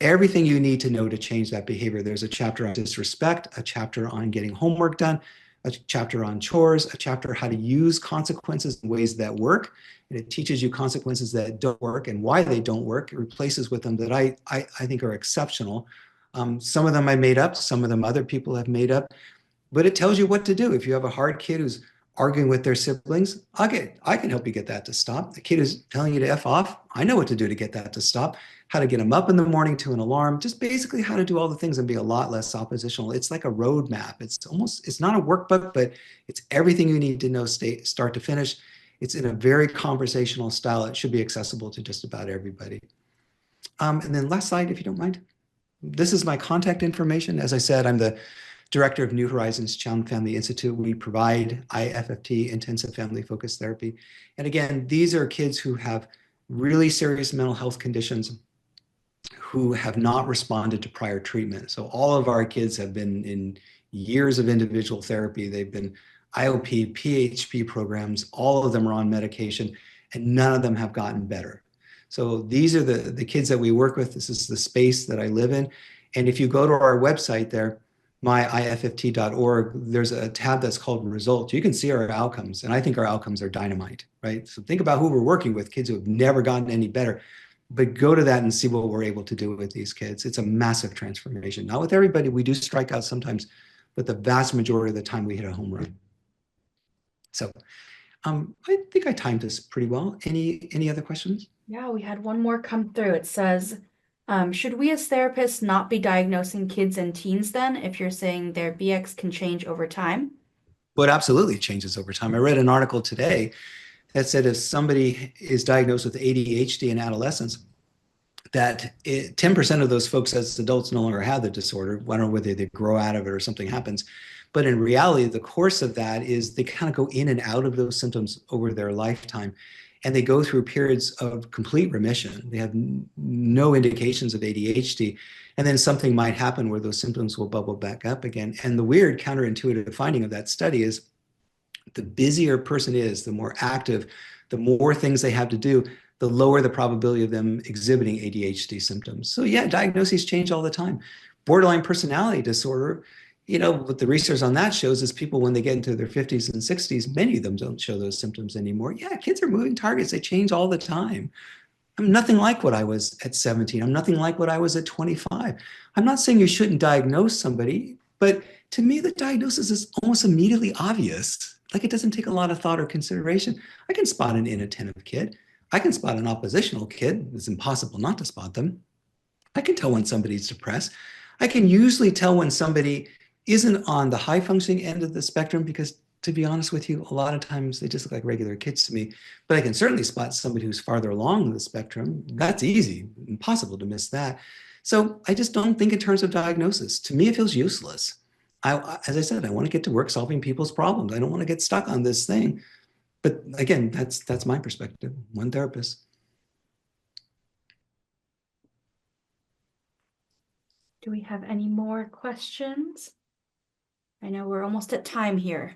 everything you need to know to change that behavior. There's a chapter on disrespect, a chapter on getting homework done, a chapter on chores, a chapter how to use consequences in ways that work. And it teaches you consequences that don't work and why they don't work. It replaces with them that I think are exceptional. Some of them I made up, some of them other people have made up, but it tells you what to do. If you have a hard kid who's arguing with their siblings, I can help you get that to stop. The kid is telling you to F off, I know what to do to get that to stop. How to get them up in the morning to an alarm, just basically how to do all the things and be a lot less oppositional. It's like a roadmap. It's not a workbook, but it's everything you need to know start to finish. It's in a very conversational style. It should be accessible to just about everybody. And then last slide, if you don't mind. This is my contact information. As I said, I'm the director of New Horizons Child and Family Institute. We provide IFFT, intensive family focused therapy. And again, these are kids who have really serious mental health conditions who have not responded to prior treatment. So all of our kids have been in years of individual therapy. They've been IOP, PHP programs, all of them are on medication, and none of them have gotten better. So these are the kids that we work with. This is the space that I live in. And if you go to our website there, myifft.org, there's a tab that's called results. You can see our outcomes, and I think our outcomes are dynamite, right? So think about who we're working with, kids who have never gotten any better, but go to that and see what we're able to do with these kids. It's a massive transformation. Not with everybody, we do strike out sometimes, but the vast majority of the time we hit a home run. So I think I timed this pretty well. Any other questions? Yeah, we had one more come through. It says, should we as therapists not be diagnosing kids and teens then if you're saying their BX can change over time? But absolutely changes over time. I read an article today that said if somebody is diagnosed with ADHD in adolescence, that 10% of those folks as adults no longer have the disorder. I don't know whether they grow out of it or something happens. But in reality, the course of that is they kind of go in and out of those symptoms over their lifetime. And they go through periods of complete remission. They have no indications of ADHD. And then something might happen where those symptoms will bubble back up again. And the weird counterintuitive finding of that study is the busier a person is, the more active, the more things they have to do, the lower the probability of them exhibiting ADHD symptoms. So yeah, diagnoses change all the time. Borderline personality disorder, what the research on that shows is people when they get into their 50s and 60s, many of them don't show those symptoms anymore. Yeah, kids are moving targets. They change all the time. I'm nothing like what I was at 17. I'm nothing like what I was at 25. I'm not saying you shouldn't diagnose somebody, but to me, the diagnosis is almost immediately obvious. Like it doesn't take a lot of thought or consideration. I can spot an inattentive kid. I can spot an oppositional kid. It's impossible not to spot them. I can tell when somebody's depressed. I can usually tell when somebody isn't on the high functioning end of the spectrum because, to be honest with you, a lot of times they just look like regular kids to me. But I can certainly spot somebody who's farther along the spectrum. That's easy, impossible to miss that. So I just don't think in terms of diagnosis. To me, it feels useless. As I said, I want to get to work solving people's problems. I don't want to get stuck on this thing. But again, that's my perspective. One therapist. Do we have any more questions? I know we're almost at time here.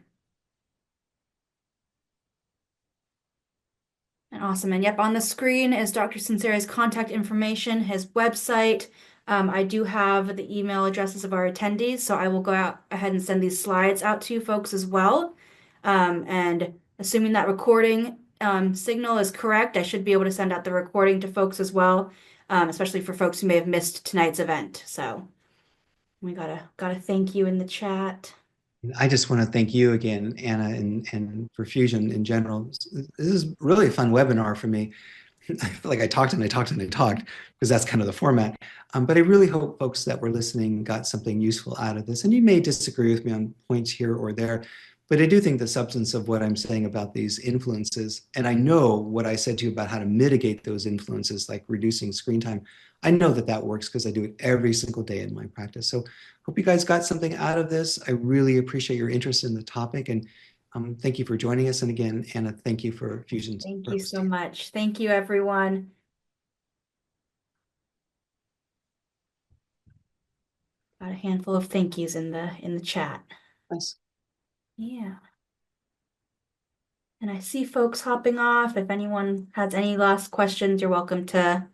And awesome. And yep, on the screen is Dr. Sunseri's contact information, his website. I do have the email addresses of our attendees, so I will go out ahead and send these slides out to you folks as well. And assuming that recording signal is correct, I should be able to send out the recording to folks as well, especially for folks who may have missed tonight's event. So we gotta thank you in the chat. I just want to thank you again, Anna, and for Fusion in general. This is really a fun webinar for me. I feel like I talked and I talked and I talked because that's kind of the format. But I really hope folks that were listening got something useful out of this. And you may disagree with me on points here or there, but I do think the substance of what I'm saying about these influences, and I know what I said to you about how to mitigate those influences, like reducing screen time. I know that that works because I do it every single day in my practice. So hope you guys got something out of this. I really appreciate your interest in the topic, and thank you for joining us. And again, Anna, thank you for Fusion's. Thank you so much. Thank you, everyone. Got a handful of thank yous in the chat. Nice. Yeah. And I see folks hopping off. If anyone has any last questions, you're welcome to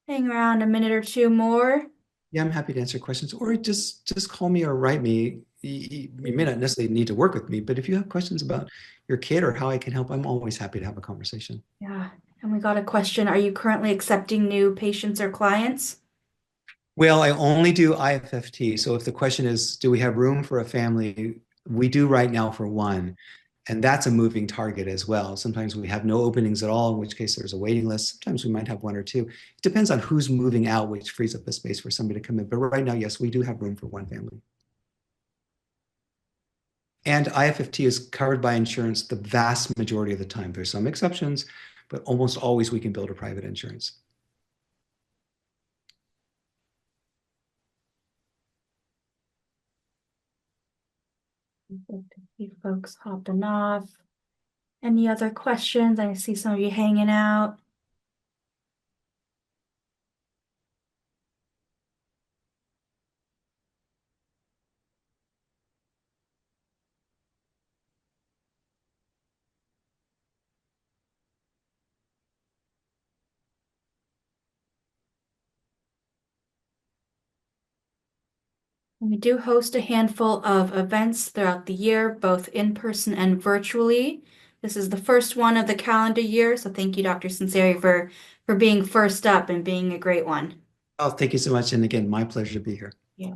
hang around a minute or two more. Yeah, I'm happy to answer questions, or just call me or write me. You may not necessarily need to work with me, but if you have questions about your kid or how I can help, I'm always happy to have a conversation. Yeah. And we got a question. Are you currently accepting new patients or clients? Well, I only do IFFT. So if the question is, do we have room for a family? We do right now for one. And that's a moving target as well. Sometimes we have no openings at all, in which case there's a waiting list. Sometimes we might have one or two. It depends on who's moving out, which frees up the space for somebody to come in. But right now, yes, we do have room for one family. And IFFT is covered by insurance the vast majority of the time. There's some exceptions, but almost always we can build a private insurance. A few folks hopping off. Any other questions? I see some of you hanging out. We do host a handful of events throughout the year, both in person and virtually. This is the first one of the calendar year, so thank you, Dr. Sunseri, for being first up and being a great one. Oh, thank you so much. And again, my pleasure to be here. Yeah.